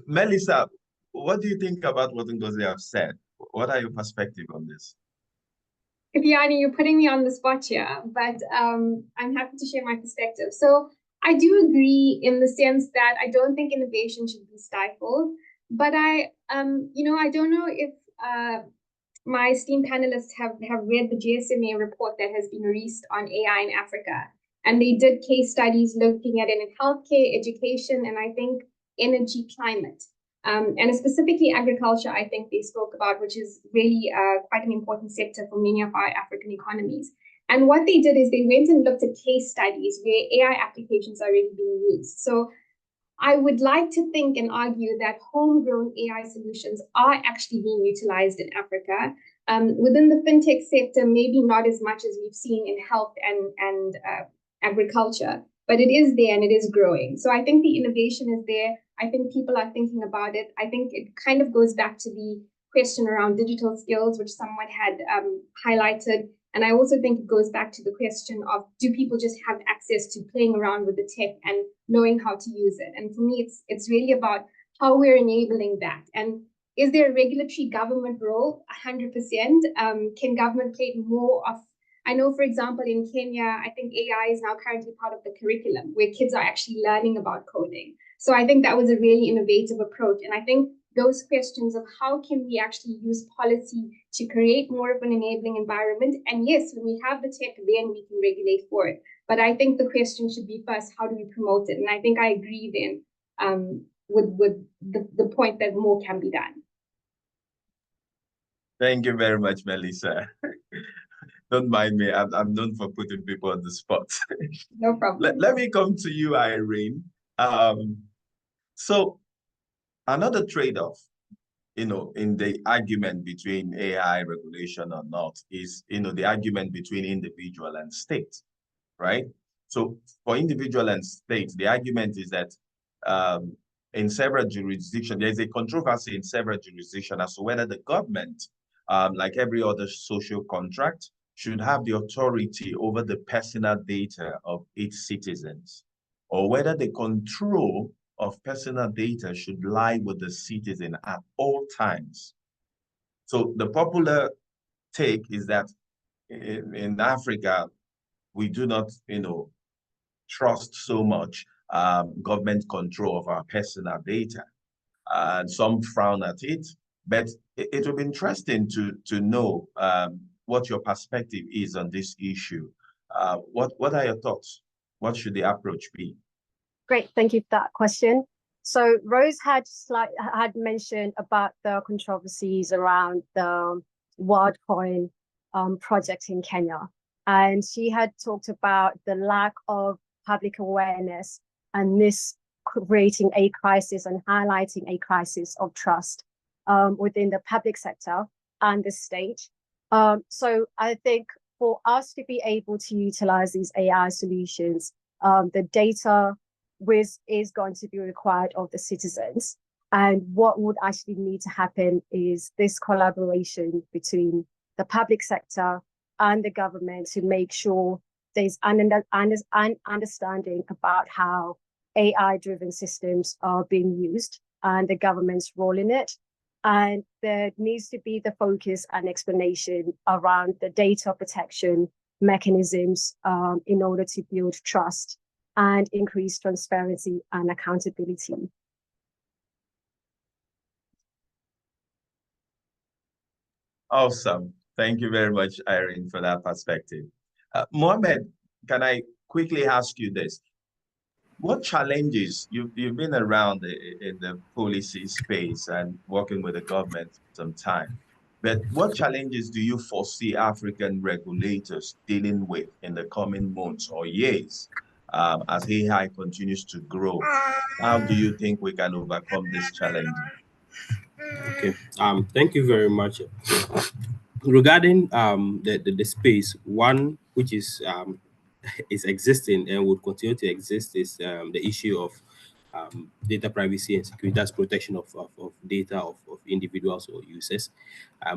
Melissa, what do you think about what Ngozi have said? What are your perspectives on this? Ifeanyi, you're putting me on the spot here, but I'm happy to share my perspective. So I do agree in the sense that I don't think innovation should be stifled, but I don't know if my esteemed panelists have read the GSMA report that has been released on AI in Africa. And they did case studies looking at it in healthcare, education, and I think energy, climate. And specifically agriculture, I think they spoke about, which is really quite an important sector for many of our African economies. And what they did is they went and looked at case studies where AI applications are really being used. So I would like to think and argue that homegrown AI solutions are actually being utilized in Africa. Within the fintech sector, maybe not as much as we've seen in health and agriculture, but it is there and it is growing. So I think the innovation is there. I think people are thinking about it. I think it kind of goes back to the question around digital skills, which someone had highlighted. And I also think it goes back to the question of, do people just have access to playing around with the tech and knowing how to use it? And for me, it's really about how we're enabling that. And is there a regulatory government role? 100%. Can government play more of, I know, for example, in Kenya, I think AI is now currently part of the curriculum where kids are actually learning about coding. So I think that was a really innovative approach. And I think those questions of how can we actually use policy to create more of an enabling environment. And yes, when we have the tech, then we can regulate for it. But I think the question should be first, how do we promote it? And I think I agree then with the point that more can be done. Thank you very much, Melissa. Don't mind me. I'm known for putting people on the spot. No problem. Let me come to you, Irene. So another trade-off, in the argument between AI regulation or not is, the argument between individual and state, right? So for individual and state, the argument is that in several jurisdictions, there's a controversy in several jurisdictions as to whether the government, like every other social contract, should have the authority over the personal data of its citizens, or whether the control of personal data should lie with the citizen at all times. So the popular take is that in Africa, we do not, trust so much government control of our personal data. And some frown at it, but it will be interesting to know what your perspective is on this issue. What are your thoughts? What should the approach be? Great, thank you for that question. So Rose had mentioned about the controversies around the WorldCoin project in Kenya. And she had talked about the lack of public awareness and this creating a crisis and highlighting a crisis of trust within the public sector and the state. So I think for us to be able to utilize these AI solutions, the data is going to be required of the citizens. And what would actually need to happen is this collaboration between the public sector and the government to make sure there's an understanding about how AI-driven systems are being used and the government's role in it. And there needs to be the focus and explanation around the data protection mechanisms in order to build trust and increase transparency and accountability. Awesome. Thank you very much, Irene, for that perspective. Mohammed, can I quickly ask you this? What challenges, you've been around in the policy space and working with the government for some time, but what challenges do you foresee African regulators dealing with in the coming months or years as AI continues to grow? How do you think we can overcome this challenge? Okay. Thank you very much. Regarding the space, one which is existing and would continue to exist is the issue of data privacy and security, that's protection of data of individuals or users,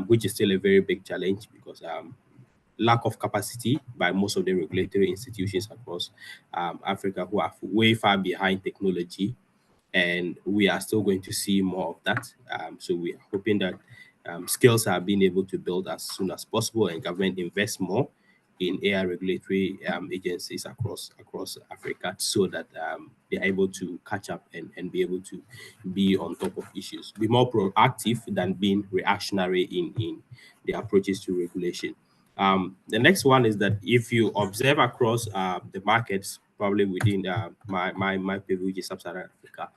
which is still a very big challenge because lack of capacity by most of the regulatory institutions across Africa, who are way far behind technology, and we are still going to see more of that. So we are hoping that skills are being able to build as soon as possible, and government invest more in AI regulatory agencies across Africa, so that they're able to catch up and be able to be on top of issues, be more proactive than being reactionary in their approaches to regulation. The next one is that if you observe across the markets, probably within my pivot, which is Sub-Saharan Africa,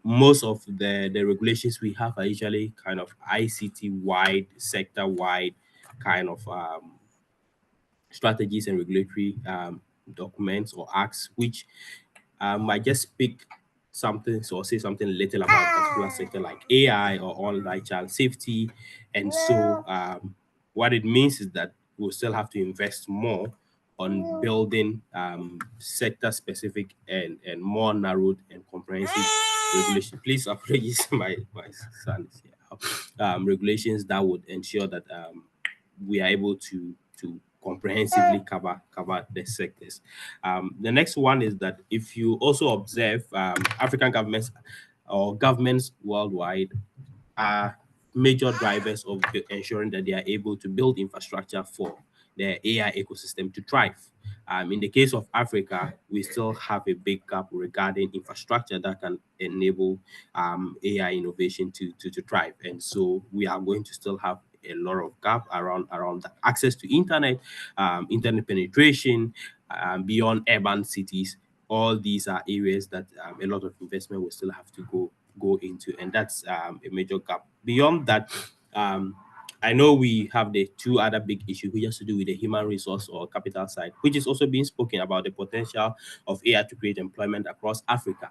most of the regulations we have are usually kind of ICT wide, sector wide kind of strategies and regulatory documents or acts, which might just speak something or say something little about a particular sector like AI or online child safety. And so what it means is that we'll still have to invest more on building sector specific and more narrowed and comprehensive regulation. Please apologize, my son is here. Regulations that would ensure that we are able to comprehensively cover the sectors. The next one is that if you also observe, African governments or governments worldwide are major drivers of ensuring that they are able to build infrastructure for the AI ecosystem to thrive. In the case of Africa, we still have a big gap regarding infrastructure that can enable AI innovation to thrive. And so we are going to still have a lot of gap around that. Access to internet, internet penetration, beyond urban cities. All these are areas that a lot of investment will still have to go into, and that's a major gap. Beyond that, I know we have the two other big issues, which has to do with the human resource or capital side, which is also being spoken about, the potential of AI to create employment across Africa.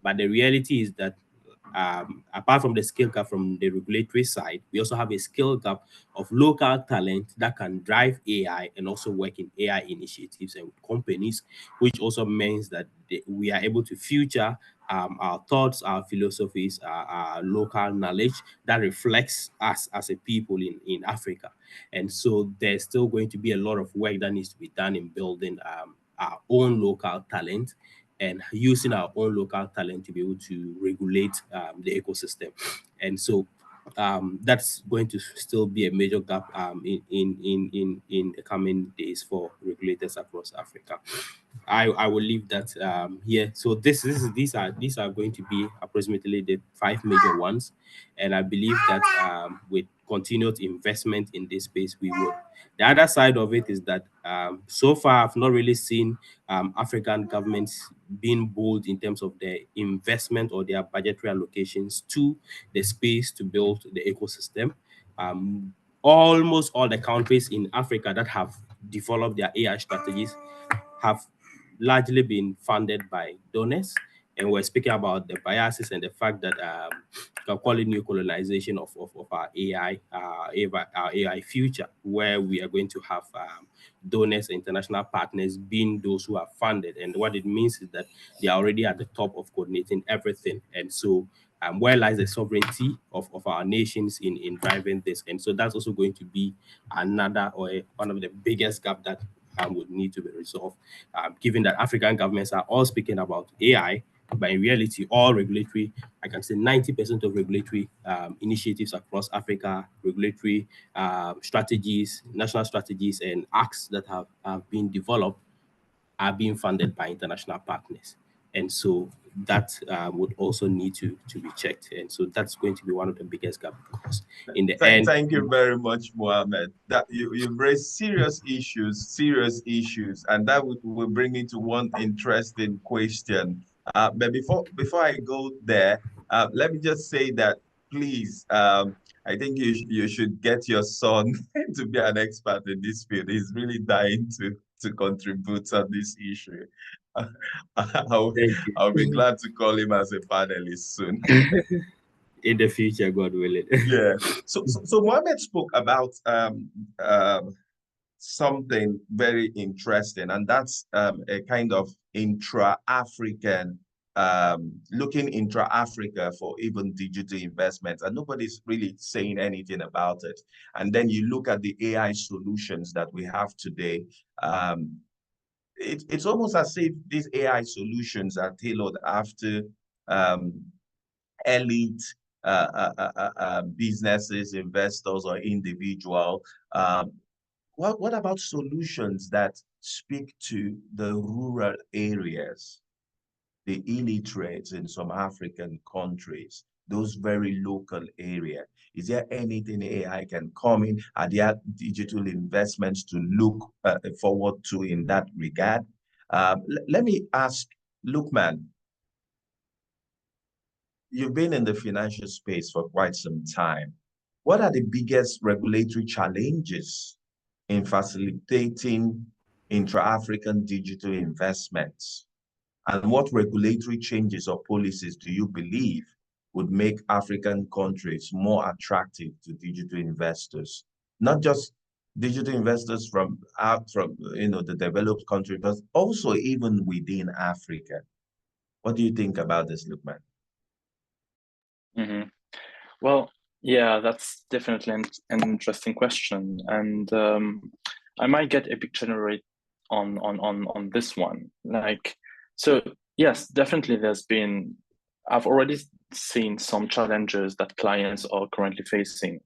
But the reality is that apart from the skill gap from the regulatory side, we also have a skill gap of local talent that can drive AI and also work in AI initiatives and companies, which also means that we are able to future our thoughts, our philosophies, our local knowledge that reflects us as a people in Africa. And so there's still going to be a lot of work that needs to be done in building our own local talent and using our own local talent to be able to regulate the ecosystem. And so that's going to still be a major gap in the coming days for regulators across Africa. I will leave that here. So these are going to be approximately the 5 major ones, and I believe that with continued investment in this space, we would. The other side of it is that so far I've not really seen African governments being bold in terms of their investment or their budgetary allocations to the space to build the ecosystem. Almost all the countries in Africa that have developed their AI strategies have largely been funded by donors. And we're speaking about the biases and the fact that you can call it new colonization of our AI future, where we are going to have donors and international partners being those who are funded. And what it means is that they are already at the top of coordinating everything. And so where lies the sovereignty of our nations in driving this? And so that's also going to be another one of the biggest gaps that would need to be resolved, given that African governments are all speaking about AI, but in reality, all regulatory, I can say 90% of regulatory initiatives across Africa, regulatory strategies, national strategies, and acts that have been developed are being funded by international partners. And so that would also need to be checked. And so that's going to be one of the biggest gaps, because in the end. Thank you very much, Mohammed. That you've raised serious issues, and that will bring me to one interesting question. But before I go there, let me just say that please, I think you should get your son to be an expert in this field. He's really dying to contribute on this issue. I'll be glad to call him as a panelist soon. In the future, God willing. Yeah. So Mohammed spoke about something very interesting, and that's a kind of intra-African, looking intra-Africa for even digital investments, and nobody's really saying anything about it. And then you look at the AI solutions that we have today. It's almost as if these AI solutions are tailored after elite businesses, investors, or individual. What about solutions that speak to the rural areas, the illiterates in some African countries, those very local areas? Is there anything AI can come in? Are there digital investments to look forward to in that regard? Let me ask Lukman, you've been in the financial space for quite some time. What are the biggest regulatory challenges in facilitating intra-African digital investments? And what regulatory changes or policies do you believe would make African countries more attractive to digital investors? Not just digital investors from the developed countries, but also even within Africa. What do you think about this, Lukman? Mm-hmm. Well, yeah, that's definitely an interesting question, and I might get a bit generate on this one. Like, so yes, definitely I've already seen some challenges that clients are currently facing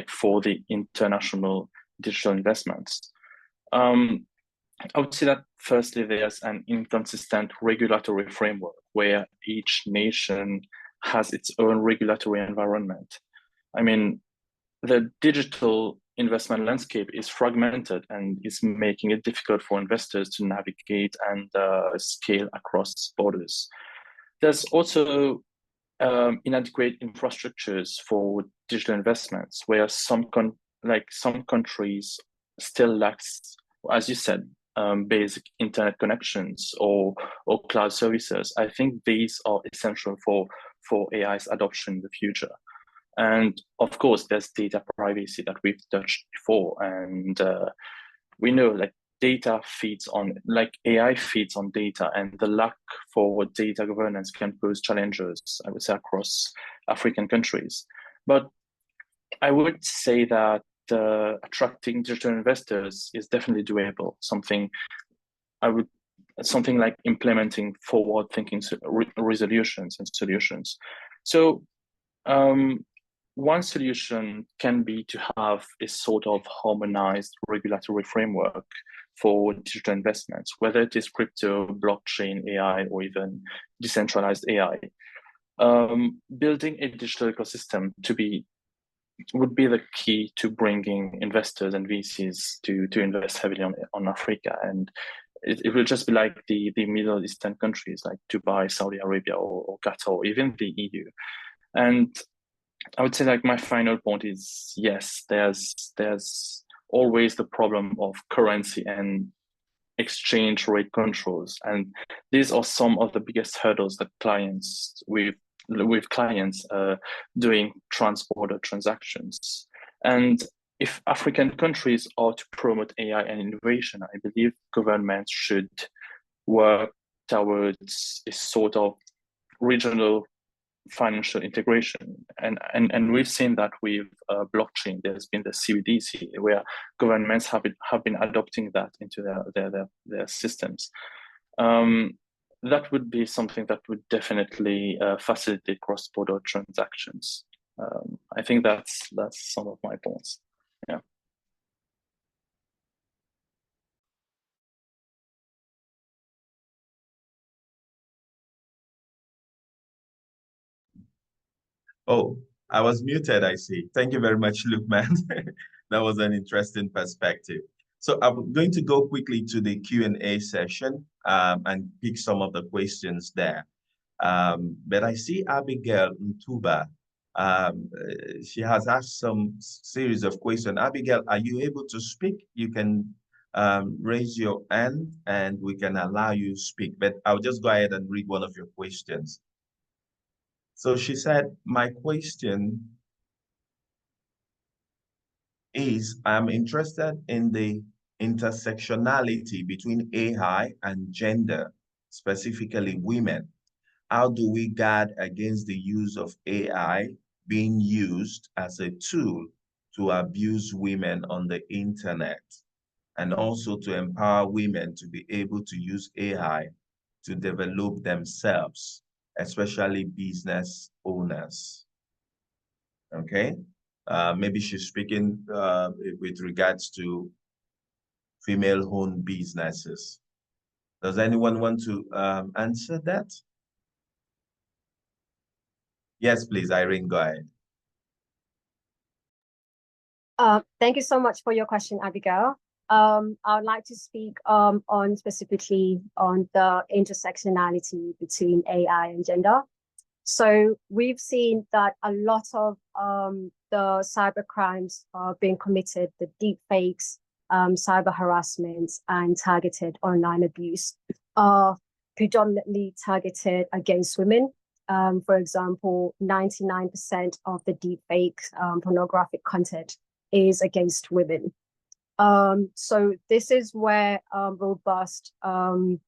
for the international digital investments. I would say that firstly, there's an inconsistent regulatory framework where each nation has its own regulatory environment. I mean, the digital investment landscape is fragmented and is making it difficult for investors to navigate and scale across borders. There's also inadequate infrastructures for digital investments, where some countries still lacks, as you said, basic internet connections or cloud services. I think these are essential for AI's adoption in the future. And of course, there's data privacy that we've touched before, and we know data feeds on, AI feeds on data, and the lack for data governance can pose challenges, I would say, across African countries. But I would say that attracting digital investors is definitely doable. Something like implementing forward-thinking resolutions and solutions. So one solution can be to have a sort of harmonized regulatory framework for digital investments, whether it is crypto, blockchain, AI, or even decentralized AI. Building a digital ecosystem would be the key to bringing investors and VCs to invest heavily on Africa. And it will just be like the Middle Eastern countries like Dubai, Saudi Arabia, or Qatar, or even the EU. And I would say my final point is, yes, there's always the problem of currency and exchange rate controls. And these are some of the biggest hurdles that clients with clients doing transborder transactions. And if African countries are to promote AI and innovation, I believe governments should work towards a sort of regional financial integration. And we've seen that with blockchain. There's been the CBDC, where governments have been adopting that into their systems. That would be something that would definitely facilitate cross-border transactions. I think that's some of my points. Yeah. Oh, I was muted, I see. Thank you very much, Lukman. That was an interesting perspective. So I'm going to go quickly to the Q&A session and pick some of the questions there. But I see Abigail Ntuba. She has asked some series of questions. Abigail, are you able to speak? You can raise your hand and we can allow you to speak. But I'll just go ahead and read one of your questions. So she said, my question is, I'm interested in the intersectionality between AI and gender, specifically women. How do we guard against the use of AI being used as a tool to abuse women on the internet, and also to empower women to be able to use AI to develop themselves, especially business owners? Okay. Maybe she's speaking with regards to female-owned businesses. Does anyone want to answer that? Yes, please, Irene, go ahead. Thank you so much for your question, Abigail. I would like to speak on specifically on the intersectionality between AI and gender. So we've seen that a lot of the cyber crimes being committed, the deep fakes, cyber harassment, and targeted online abuse are predominantly targeted against women. For example, 99% of the deep fake pornographic content is against women. So this is where robust and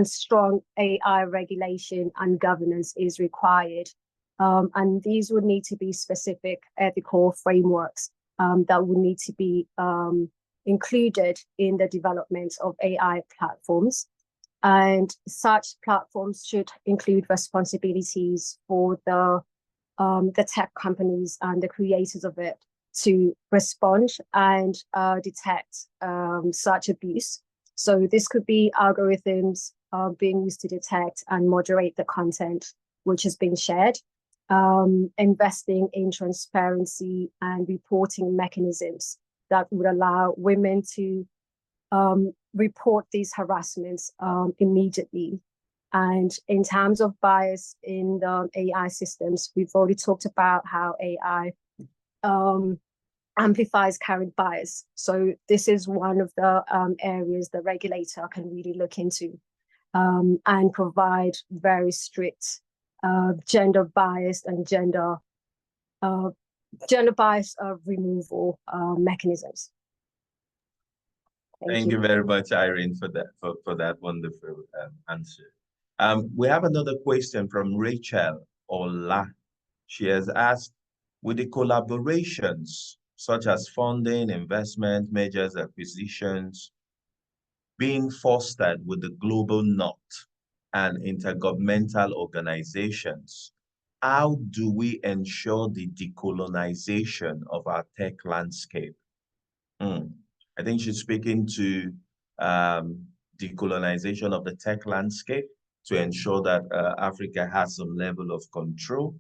strong AI regulation and governance is required. And these would need to be specific ethical frameworks that would need to be included in the development of AI platforms. And such platforms should include responsibilities for the tech companies and the creators of it to respond and detect such abuse. So this could be algorithms being used to detect and moderate the content which has been shared, investing in transparency and reporting mechanisms that would allow women to report these harassments immediately. And in terms of bias in the AI systems, we've already talked about how AI amplifies current bias. So this is one of the areas the regulator can really look into and provide very strict gender bias and gender bias removal mechanisms. Thank you very much, Irene, for that wonderful answer. We have another question from Rachel Ola. She has asked, with the collaborations such as funding, investment, mergers, acquisitions being fostered with the global north and intergovernmental organizations, how do we ensure the decolonization of our tech landscape? I think she's speaking to decolonization of the tech landscape to ensure that Africa has some level of control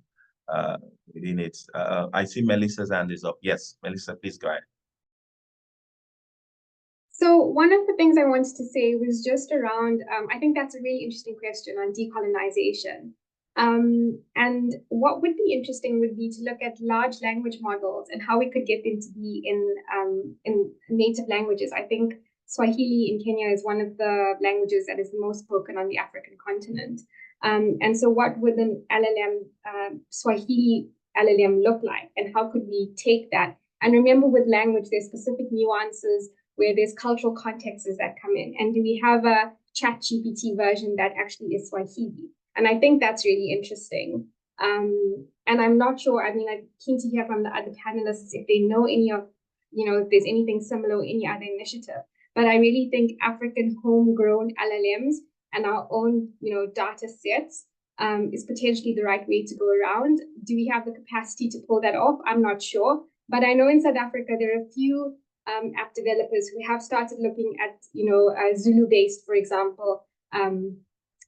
within it. I see Melissa's hand is up. Yes, Melissa, please go ahead. So one of the things I wanted to say was just around, I think that's a really interesting question on decolonization. And what would be interesting would be to look at large language models and how we could get them to be in native languages. I think Swahili in Kenya is one of the languages that is the most spoken on the African continent. And so what would an LLM, Swahili LLM look like? And how could we take that? And remember, with language, there's specific nuances where there's cultural contexts that come in. And do we have a ChatGPT version that actually is Swahili? And I think that's really interesting. And I'm not sure, I mean, I'm keen to hear from the other panelists if they know any of, if there's anything similar or any other initiative. But I really think African homegrown LLMs and our own, data sets is potentially the right way to go around. Do we have the capacity to pull that off? I'm not sure. But I know in South Africa, there are a few app developers who have started looking at, Zulu-based, for example,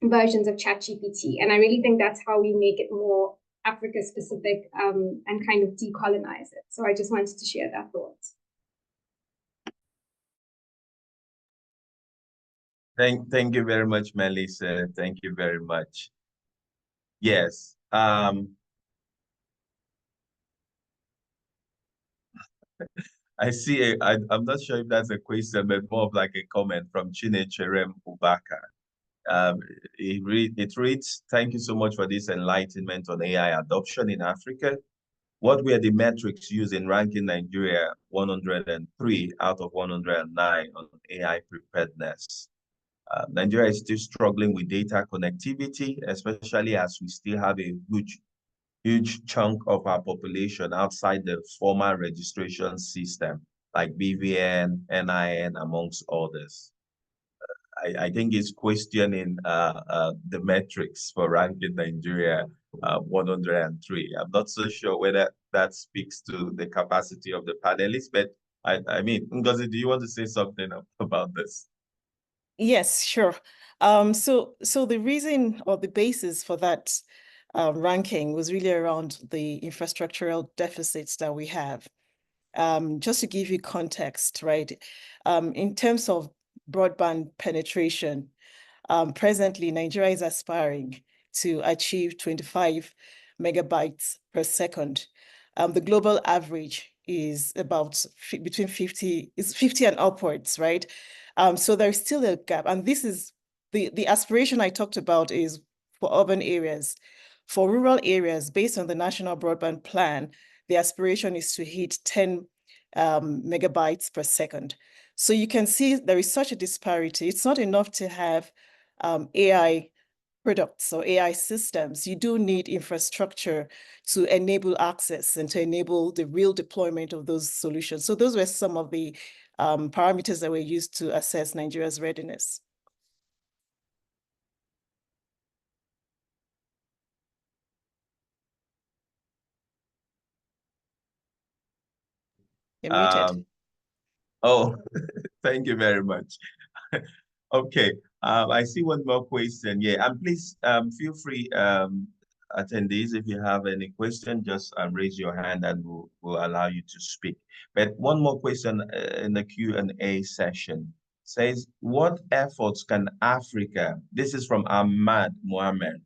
versions of ChatGPT. And I really think that's how we make it more Africa-specific and kind of decolonize it. So I just wanted to share that thought. Thank you very much, Melissa. Thank you very much. Yes. I see. I'm not sure if that's a question, but more of like a comment from Chinecherem Ubaka. It reads, thank you so much for this enlightenment on AI adoption in Africa. What were the metrics used in ranking Nigeria 103 out of 109 on AI preparedness? Nigeria is still struggling with data connectivity, especially as we still have a huge chunk of our population outside the formal registration system, like BVN, NIN, amongst others. I think it's questioning the metrics for ranking Nigeria 103. I'm not so sure whether that speaks to the capacity of the panelists, but I mean, Ngozi, do you want to say something about this? Yes, sure. So the reason or the basis for that ranking was really around the infrastructural deficits that we have. Just to give you context, right? In terms of broadband penetration, presently Nigeria is aspiring to achieve 25 megabytes per second. The global average is about between 50 and upwards, right? So there's still a gap, and this is the aspiration I talked about is for urban areas. For rural areas, based on the National Broadband Plan, the aspiration is to hit 10 megabytes per second. So you can see there is such a disparity. It's not enough to have AI products or AI systems. You do need infrastructure to enable access and to enable the real deployment of those solutions. So those were some of the parameters that were used to assess Nigeria's readiness. You're muted. Oh, thank you very much. Okay, I see one more question. Yeah, and please feel free, attendees, if you have any question, just raise your hand and we'll allow you to speak. But one more question in the Q&A session says, what efforts can Africa, this is from Ahmad Mohammed,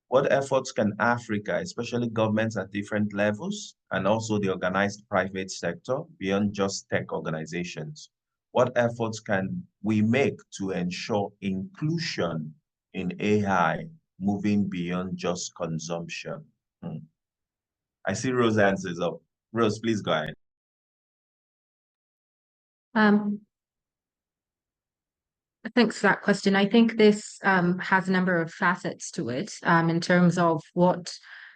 what efforts can Africa, especially governments at different levels, and also the organized private sector, beyond just tech organizations, what efforts can we make to ensure inclusion in AI moving beyond just consumption? I see Rose answers up. Rose, please go ahead. Thanks for that question. I think this has a number of facets to it in terms of what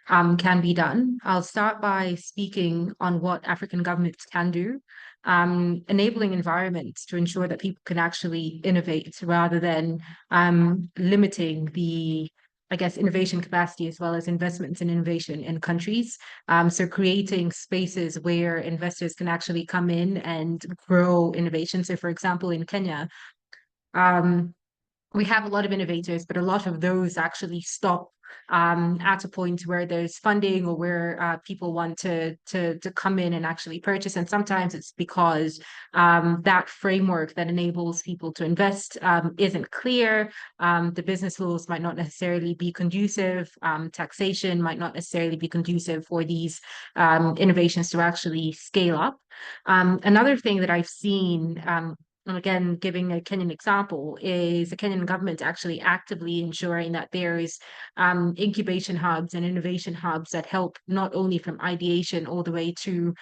can be done. I'll start by speaking on what African governments can do, enabling environments to ensure that people can actually innovate rather than limiting the, I guess, innovation capacity as well as investments in innovation in countries. So creating spaces where investors can actually come in and grow innovation. So for example, in Kenya, we have a lot of innovators, but a lot of those actually stop at a point where there's funding or where people want to come in and actually purchase. And sometimes it's because that framework that enables people to invest isn't clear. The business rules might not necessarily be conducive. Taxation might not necessarily be conducive for these innovations to actually scale up. Another thing that I've seen, and again, giving a Kenyan example, is the Kenyan government actually actively ensuring that there's incubation hubs and innovation hubs that help not only from ideation all the way to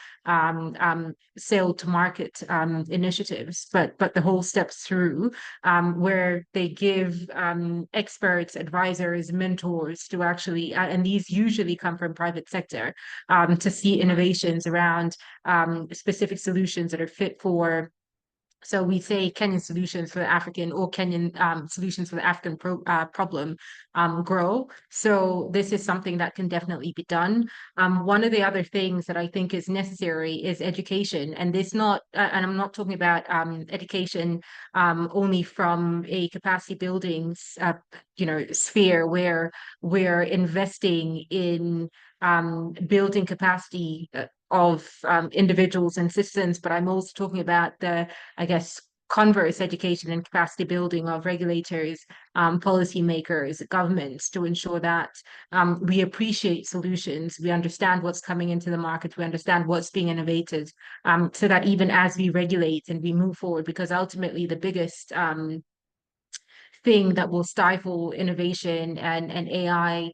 sale to market initiatives, but the whole steps through, where they give experts, advisors, mentors to actually, and these usually come from private sector, to see innovations around specific solutions that are fit for. So we say Kenyan solutions for the African, or Kenyan solutions for the African problem grow. So this is something that can definitely be done. One of the other things that I think is necessary is education, and this not, and I'm not talking about education only from a capacity building, sphere where we're investing in building capacity of individuals and systems, but I'm also talking about the, I guess, converse education and capacity building of regulators, policymakers, governments, to ensure that we appreciate solutions, we understand what's coming into the market, we understand what's being innovated, so that even as we regulate and we move forward, because ultimately the biggest thing that will stifle innovation and AI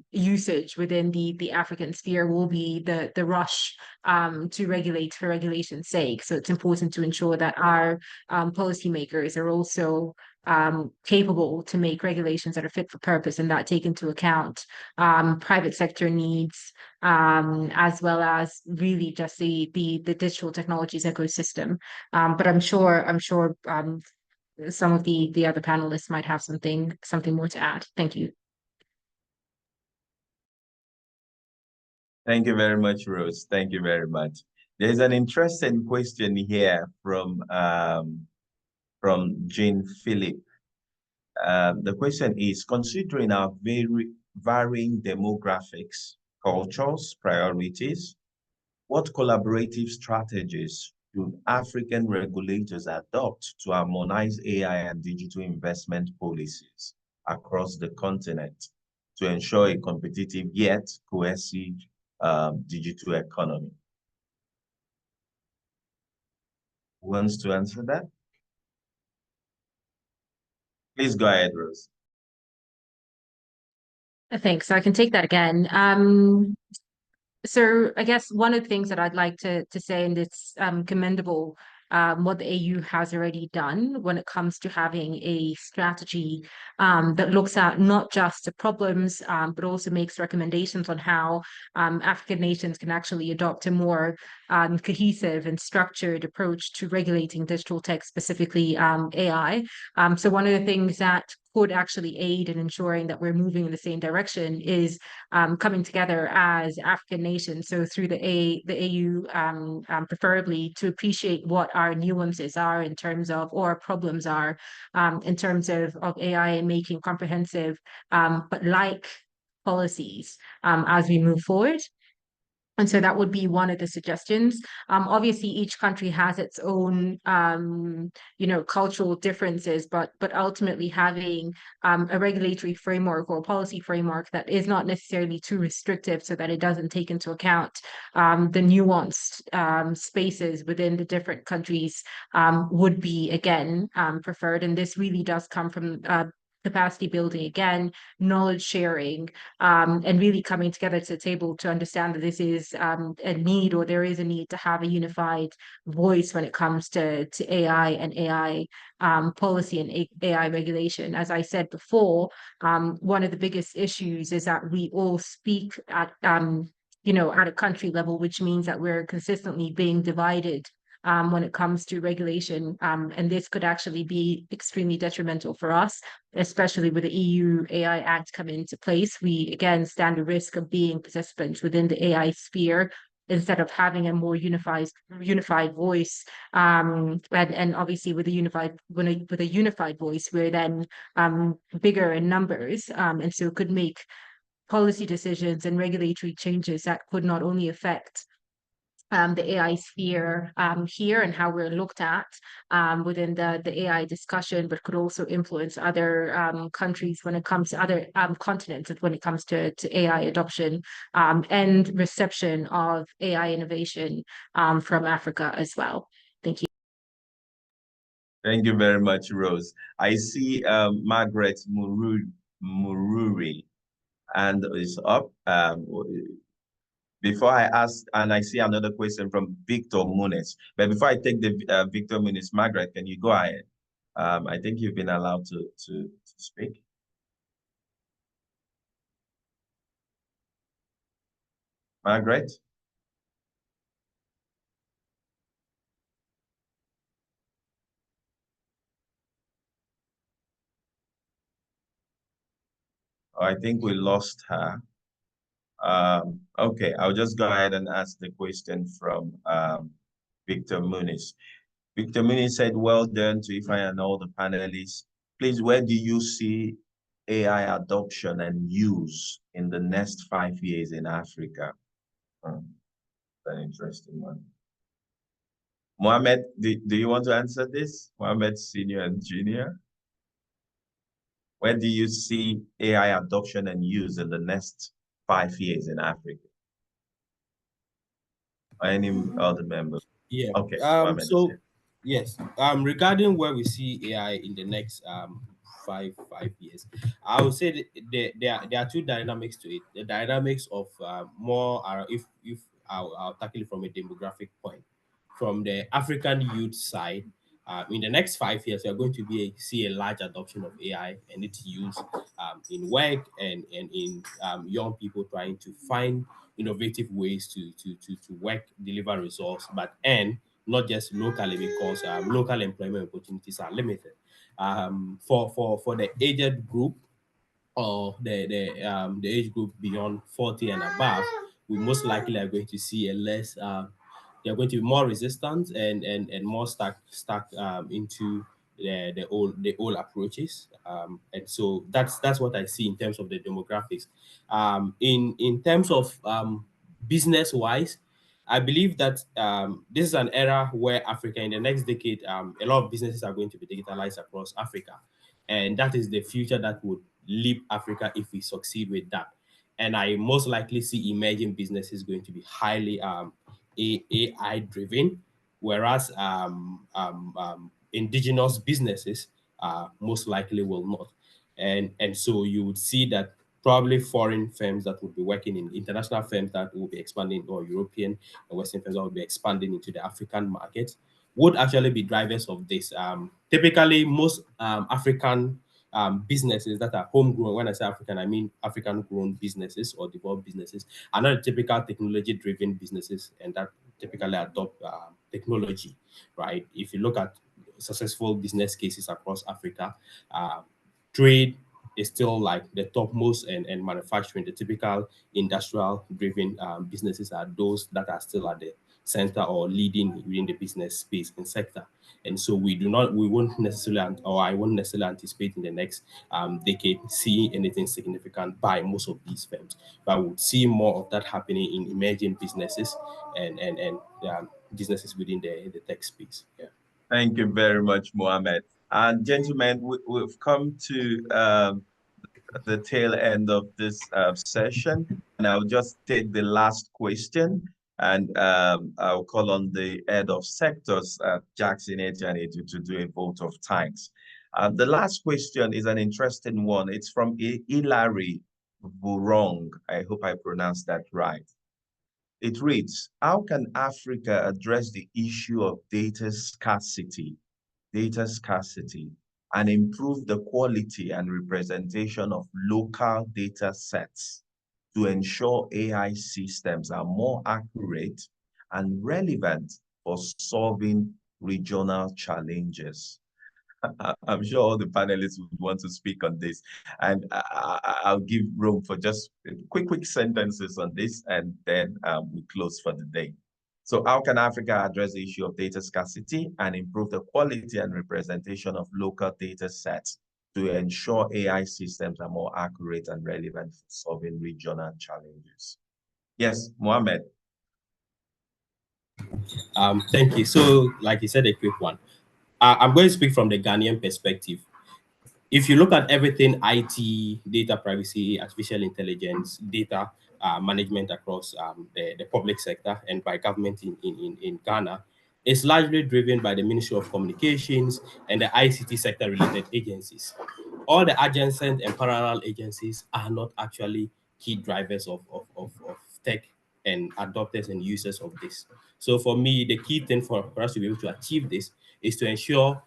usage within the African sphere will be the rush to regulate for regulation's sake. So it's important to ensure that our policymakers are also capable to make regulations that are fit for purpose and that take into account private sector needs, as well as really just the digital technologies ecosystem. But I'm sure some of the other panelists might have something more to add. Thank you. Thank you very much, Rose. Thank you very much. There's an interesting question here from Jean Philip. The question is, considering our varying demographics, cultures, priorities, what collaborative strategies should African regulators adopt to harmonize AI and digital investment policies across the continent to ensure a competitive yet cohesive digital economy? Who wants to answer that? Please go ahead, Rose. Thanks. So I can take that again. So I guess one of the things that I'd like to say, and it's commendable what the AU has already done when it comes to having a strategy that looks at not just the problems, but also makes recommendations on how African nations can actually adopt a more cohesive and structured approach to regulating digital tech, specifically AI. So one of the things that could actually aid in ensuring that we're moving in the same direction is coming together as African nations. So through the AU, preferably to appreciate what our nuances are in terms of, or problems are in terms of AI and making comprehensive, but like policies as we move forward. And so that would be one of the suggestions. Obviously, each country has its own, cultural differences, but ultimately having a regulatory framework or a policy framework that is not necessarily too restrictive, so that it doesn't take into account the nuanced spaces within the different countries would be, again, preferred. And this really does come from capacity building, again, knowledge sharing, and really coming together to the table to understand that this is a need, or there is a need to have a unified voice when it comes to AI and AI policy and AI regulation. As I said before, one of the biggest issues is that we all speak at at a country level, which means that we're consistently being divided when it comes to regulation. And this could actually be extremely detrimental for us, especially with the EU AI Act coming into place. We, again, stand a risk of being participants within the AI sphere instead of having a more unified voice. And obviously with a unified voice, we're then bigger in numbers. And so it could make policy decisions and regulatory changes that could not only affect the AI sphere here and how we're looked at within the AI discussion, but could also influence other countries when it comes to other continents when it comes to AI adoption and reception of AI innovation from Africa as well. Thank you. Thank you very much, Rose. I see Margaret Mururi and is up. Before I ask, and I see another question from Victor Muniz. But before I take the Victor Muniz, Margaret, can you go ahead? I think you've been allowed to speak. Margaret? Oh, I think we lost her. Okay, I'll just go ahead and ask the question from Victor Muniz. Victor Muniz said, well done to Ifeanyi and all the panelists. Please, where do you see AI adoption and use in the next 5 years in Africa? An interesting one. Mohammed, do you want to answer this? Mohammed, Senior and Junior? Where do you see AI adoption and use in the next 5 years in Africa? Or any other members? Yeah. Okay. So yes. Regarding where we see AI in the next five years, I would say there are two dynamics to it. The dynamics of more if I'll tackle it from a demographic point. From the African youth side, in the next 5 years, we are going to see a large adoption of AI and its use in work and in young people trying to find innovative ways to work, deliver results, but not just locally, because local employment opportunities are limited. For the aged group, or the age group beyond 40 and above, we most likely are going to see a less, they are going to be more resistant and more stuck into the old approaches. And so that's what I see in terms of the demographics. In terms of business wise, I believe that this is an era where Africa in the next decade, a lot of businesses are going to be digitalized across Africa. And that is the future that would leap Africa if we succeed with that. And I most likely see emerging businesses going to be highly AI driven, whereas indigenous businesses most likely will not. And so you would see that probably foreign firms that would be working in international firms that will be expanding, or European and Western firms that will be expanding into the African market, would actually be drivers of this. Typically, most African businesses that are homegrown, when I say African, I mean African-grown businesses or developed businesses, are not typical technology-driven businesses, and that typically adopt technology, right? If you look at successful business cases across Africa, trade is still like the topmost, and manufacturing, the typical industrial driven businesses are those that are still at the center or leading within the business space and sector. And so we won't necessarily, or I won't necessarily anticipate in the next decade seeing anything significant by most of these firms, but we'll see more of that happening in emerging businesses and businesses within the tech space. Yeah. Thank you very much, Mohammed. And gentlemen, we've come to the tail end of this session, and I'll just take the last question, and I'll call on the head of sectors, Jackson Ejani, to do a vote of thanks. The last question is an interesting one. It's from Hilary Burong. I hope I pronounced that right. It reads, how can Africa address the issue of data scarcity, and improve the quality and representation of local data sets to ensure AI systems are more accurate and relevant for solving regional challenges? I'm sure all the panelists would want to speak on this, and I'll give room for just quick sentences on this, and then we close for the day. So how can Africa address the issue of data scarcity and improve the quality and representation of local data sets to ensure AI systems are more accurate and relevant for solving regional challenges? Yes, Mohammed. Thank you. So, like you said, a quick one. I'm going to speak from the Ghanaian perspective. If you look at everything IT, data privacy, artificial intelligence, data management across the public sector and by government in Ghana, it's largely driven by the Ministry of Communications and the ICT sector related agencies. All the adjacent and parallel agencies are not actually key drivers of tech and adopters and users of this. So for me, the key thing for us to be able to achieve this is to ensure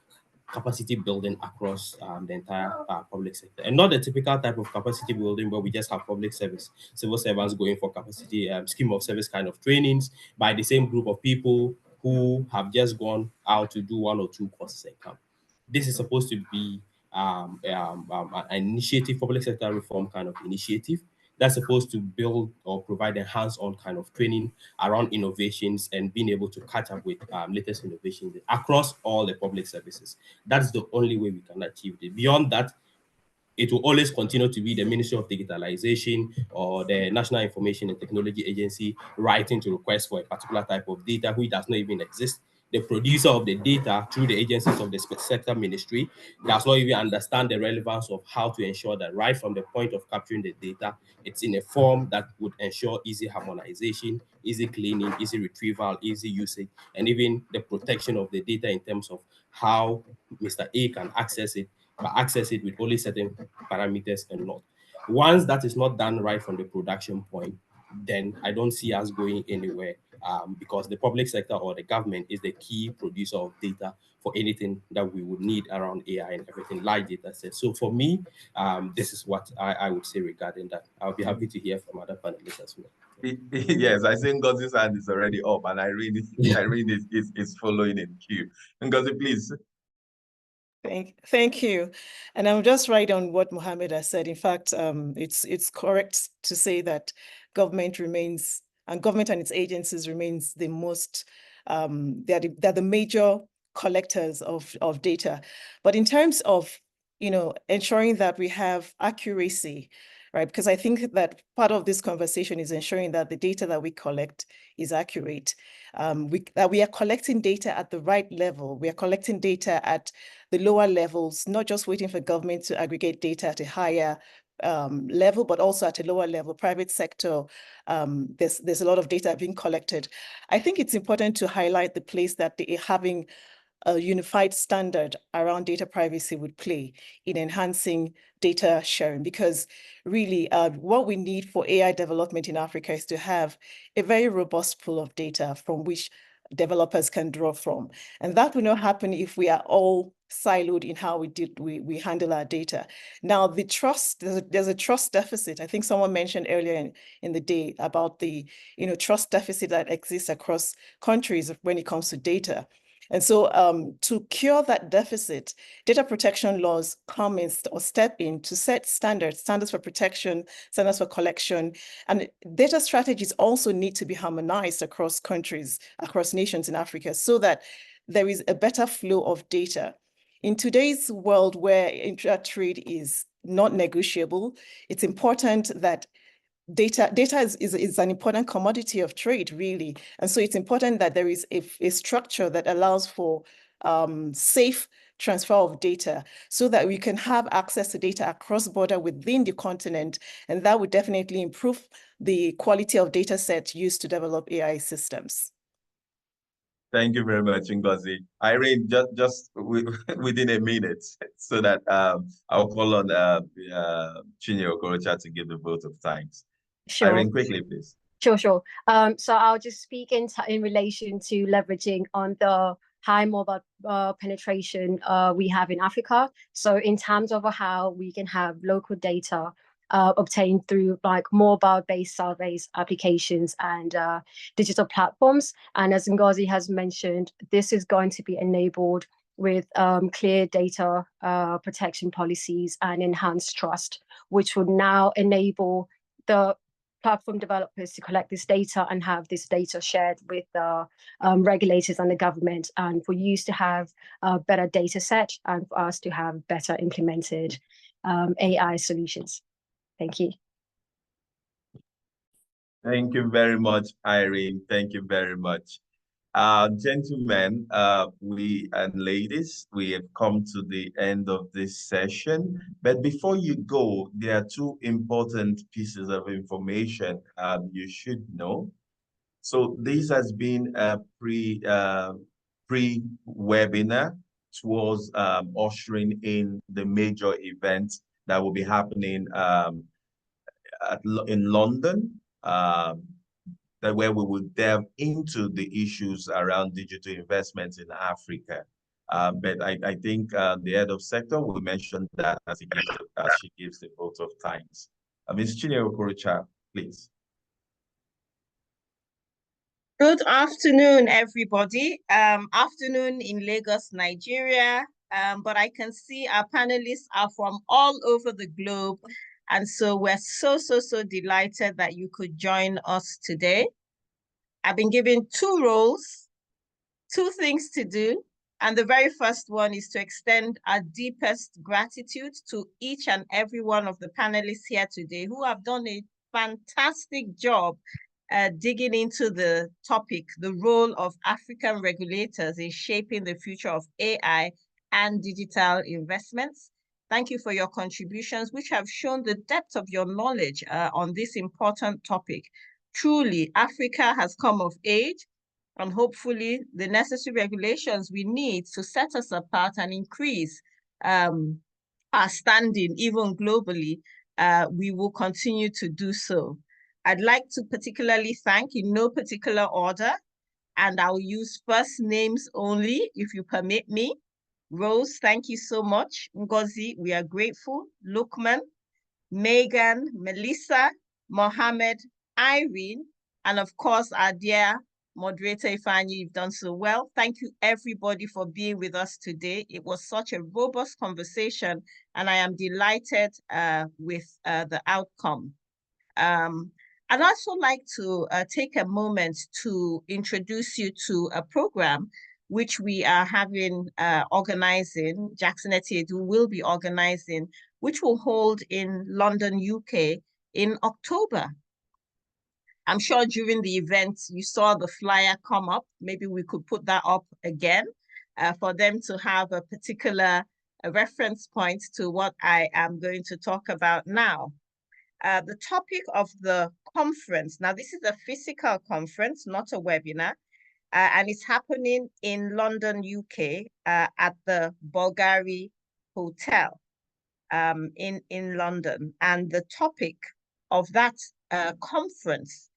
capacity building across the entire public sector, and not the typical type of capacity building where we just have public service, civil servants going for capacity scheme of service kind of trainings by the same group of people who have just gone out to do 1 or 2 courses and come. This is supposed to be an initiative, public sector reform kind of initiative that's supposed to build or provide a hands-on kind of training around innovations and being able to catch up with latest innovations across all the public services. That's the only way we can achieve it. Beyond that, it will always continue to be the Ministry of Digitalization or the National Information and Technology Agency writing to request for a particular type of data which does not even exist. The producer of the data through the agencies of the sector ministry does not even understand the relevance of how to ensure that right from the point of capturing the data, it's in a form that would ensure easy harmonization, easy cleaning, easy retrieval, easy usage, and even the protection of the data in terms of how Mr. A can access it, but access it with only certain parameters and not. Once that is not done right from the production point, then I don't see us going anywhere because the public sector or the government is the key producer of data for anything that we would need around AI and everything, large data sets. So for me, this is what I would say regarding that. I'll be happy to hear from other panelists as well. Yes, I think Ngozi's hand is already up, and Irene is following in queue. Ngozi, please. Thank you. And I'm just right on what Mohammed has said. In fact, it's correct to say that government remains and government and its agencies remains the most, they're the major collectors of data. But in terms of, ensuring that we have accuracy, right? Because I think that part of this conversation is ensuring that the data that we collect is accurate. That we are collecting data at the right level. We are collecting data at the lower levels, not just waiting for government to aggregate data at a higher level, but also at a lower level, private sector. There's a lot of data being collected. I think it's important to highlight the place that having a unified standard around data privacy would play in enhancing data sharing, because really what we need for AI development in Africa is to have a very robust pool of data from which developers can draw from. And that will not happen if we are all siloed in how we handle our data. Now, the trust, there's a trust deficit. I think someone mentioned earlier in the day about the trust deficit that exists across countries when it comes to data. And so to cure that deficit, data protection laws come in or step in to set standards for protection, standards for collection, and data strategies also need to be harmonized across countries, across nations in Africa, so that there is a better flow of data. In today's world where intra-trade is not negotiable, it's important that data is an important commodity of trade, really. And so it's important that there is a structure that allows for safe transfer of data so that we can have access to data across border within the continent. And that would definitely improve the quality of data sets used to develop AI systems. Thank you very much, Ngozi. Irene, just within a minute, so that I'll call on Chinye Okorocha to give the vote of thanks. Sure. Irene, quickly, please. Sure. So I'll just speak in relation to leveraging on the high mobile penetration we have in Africa. So in terms of how we can have local data obtained through like mobile-based surveys, applications, and digital platforms. And as Ngozi has mentioned, this is going to be enabled with clear data protection policies and enhanced trust, which would now enable the platform developers to collect this data and have this data shared with the regulators and the government, and for use to have a better data set and for us to have better implemented AI solutions. Thank you. Thank you very much, Irene. Thank you very much. Gentlemen, and ladies, we have come to the end of this session. But before you go, there are two important pieces of information you should know. So this has been a pre-webinar towards ushering in the major event that will be happening in London, where we will delve into the issues around digital investments in Africa. But I think the head of sector will mention that as she gives the vote of thanks. Ms. Chinye Okorocha, please. Good afternoon, everybody. Afternoon in Lagos, Nigeria. But I can see our panelists are from all over the globe. And so we're so delighted that you could join us today. I've been given two roles, two things to do. And the very first one is to extend our deepest gratitude to each and every one of the panelists here today who have done a fantastic job digging into the topic, the role of African regulators in shaping the future of AI and digital investments. Thank you for your contributions, which have shown the depth of your knowledge on this important topic. Truly, Africa has come of age, and hopefully the necessary regulations we need to set us apart and increase our standing even globally, we will continue to do so. I'd like to particularly thank, in no particular order, and I'll use first names only, if you permit me. Rose, thank you so much. Ngozi, we are grateful. Lukman, Megan, Melissa, Mohammed, Irene, and of course, our dear moderator, Ifeanyi, you've done so well. Thank you, everybody, for being with us today. It was such a robust conversation, and I am delighted with the outcome. I'd also like to take a moment to introduce you to a program which we are having organizing, Jackson Etiedu will be organizing, which will hold in London, UK in October. I'm sure during the event you saw the flyer come up. Maybe we could put that up again for them to have a particular reference point to what I am going to talk about now. The topic of the conference, now this is a physical conference, not a webinar, and it's happening in London, UK, at the Bulgari Hotel in London. And the topic of that conference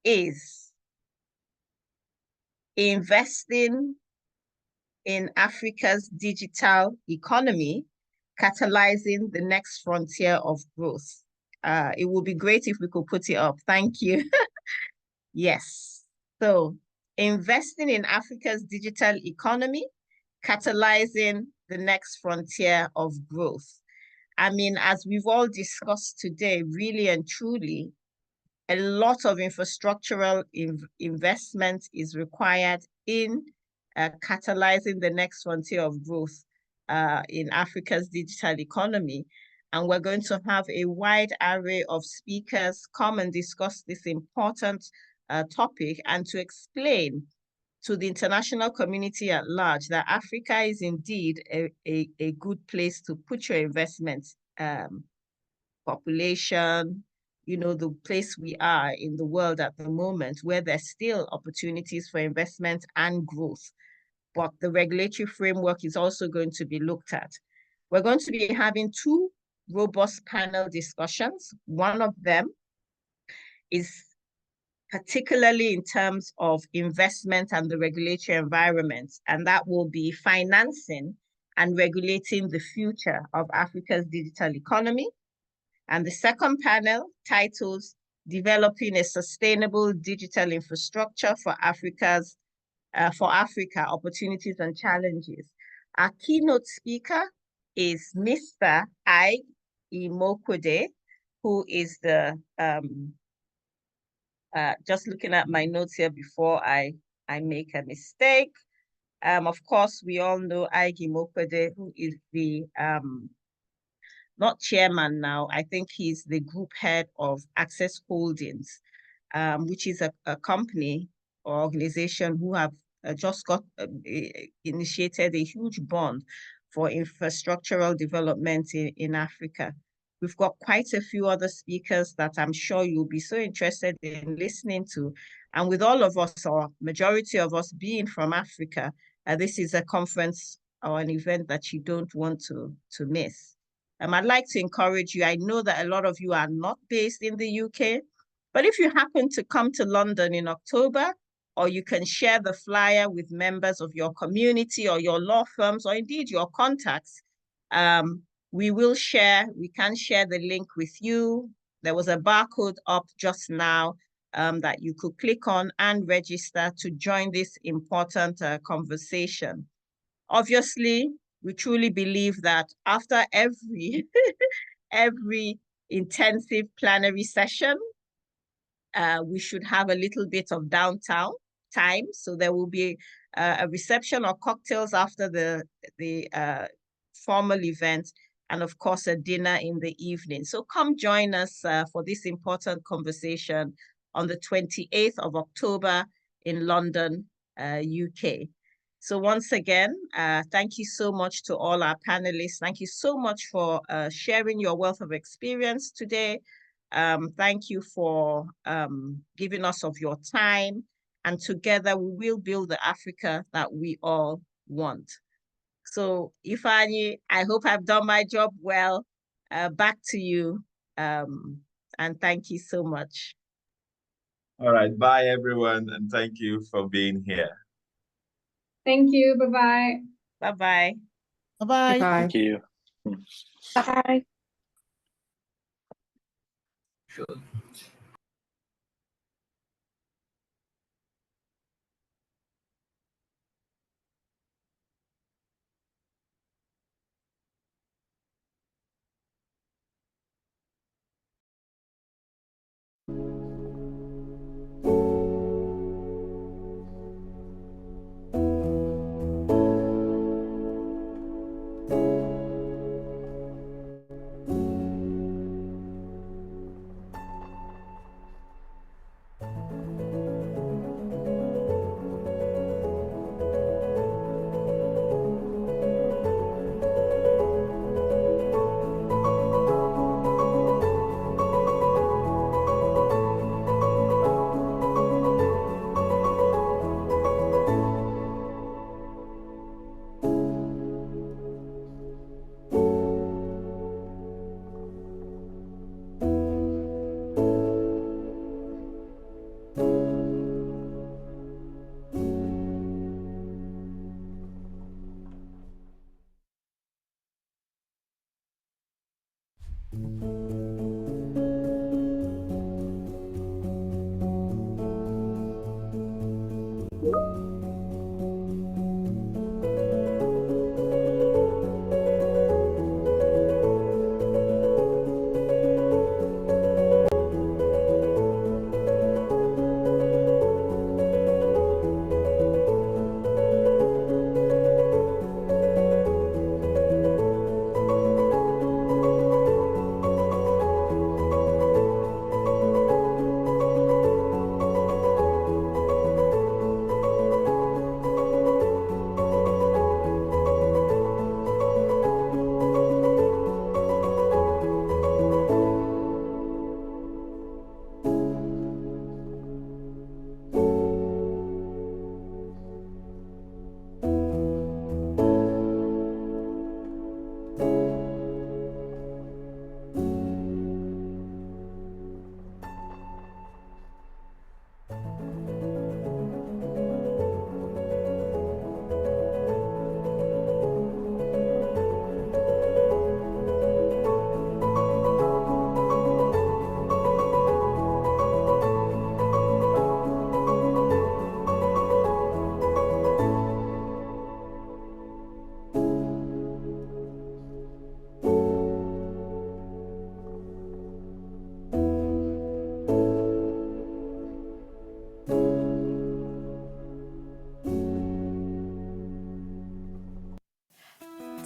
is investing in Africa's digital economy, catalyzing the next frontier of growth. It would be great if we could put it up. Thank you. Yes. So investing in Africa's digital economy, catalyzing the next frontier of growth. I mean, as we've all discussed today, really and truly, a lot of infrastructural investment is required in catalyzing the next frontier of growth in Africa's digital economy. And we're going to have a wide array of speakers come and discuss this important topic and to explain to the international community at large that Africa is indeed a good place to put your investments, population, you know, the place we are in the world at the moment where there's still opportunities for investment and growth. But the regulatory framework is also going to be looked at. We're going to be having two robust panel discussions. One of them is particularly in terms of investment and the regulatory environment, and that will be financing and regulating the future of Africa's digital economy. And the second panel titles Developing a Sustainable Digital Infrastructure for Africa, Opportunities and Challenges. Our keynote speaker is Mr. Ige Imokwede, who is the, just looking at my notes here before I make a mistake. Of course, we all know Ige Imokwede, who is the, not chairman now, I think he's the group head of Access Holdings, which is a company or organization who have just got initiated a huge bond for infrastructural development in Africa. We've got quite a few other speakers that I'm sure you'll be so interested in listening to. And with all of us, or majority of us being from Africa, this is a conference or an event that you don't want to miss. I'd like to encourage you. I know that a lot of you are not based in the UK, but if you happen to come to London in October, or you can share the flyer with members of your community or your law firms, or indeed your contacts, we can share the link with you. There was a barcode up just now that you could click on and register to join this important conversation. Obviously, we truly believe that after every intensive plenary session, we should have a little bit of downtown time. So there will be a reception or cocktails after the formal event, and of course a dinner in the evening. So come join us for this important conversation on the 28th of October in London, UK. So once again, thank you so much to all our panelists. Thank you so much for sharing your wealth of experience today. Thank you for giving us of your time. And together we will build the Africa that we all want. So Ifeanyi, I hope I've done my job well. Back to you. And thank you so much. All right, bye everyone. And thank you for being here. Thank you. Bye-bye. Bye-bye. Bye-bye. Thank you. Bye. Sure.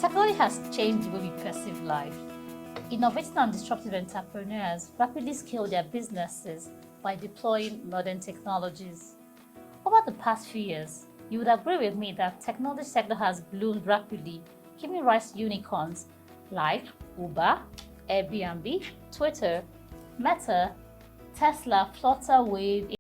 Technology has changed the way we perceive life. Innovative and disruptive entrepreneurs rapidly scale their businesses by deploying modern technologies. Over the past few years, you would agree with me that the technology sector has bloomed rapidly, giving rise to unicorns like Uber, Airbnb, Twitter, Meta, Tesla, Flutter, Wave,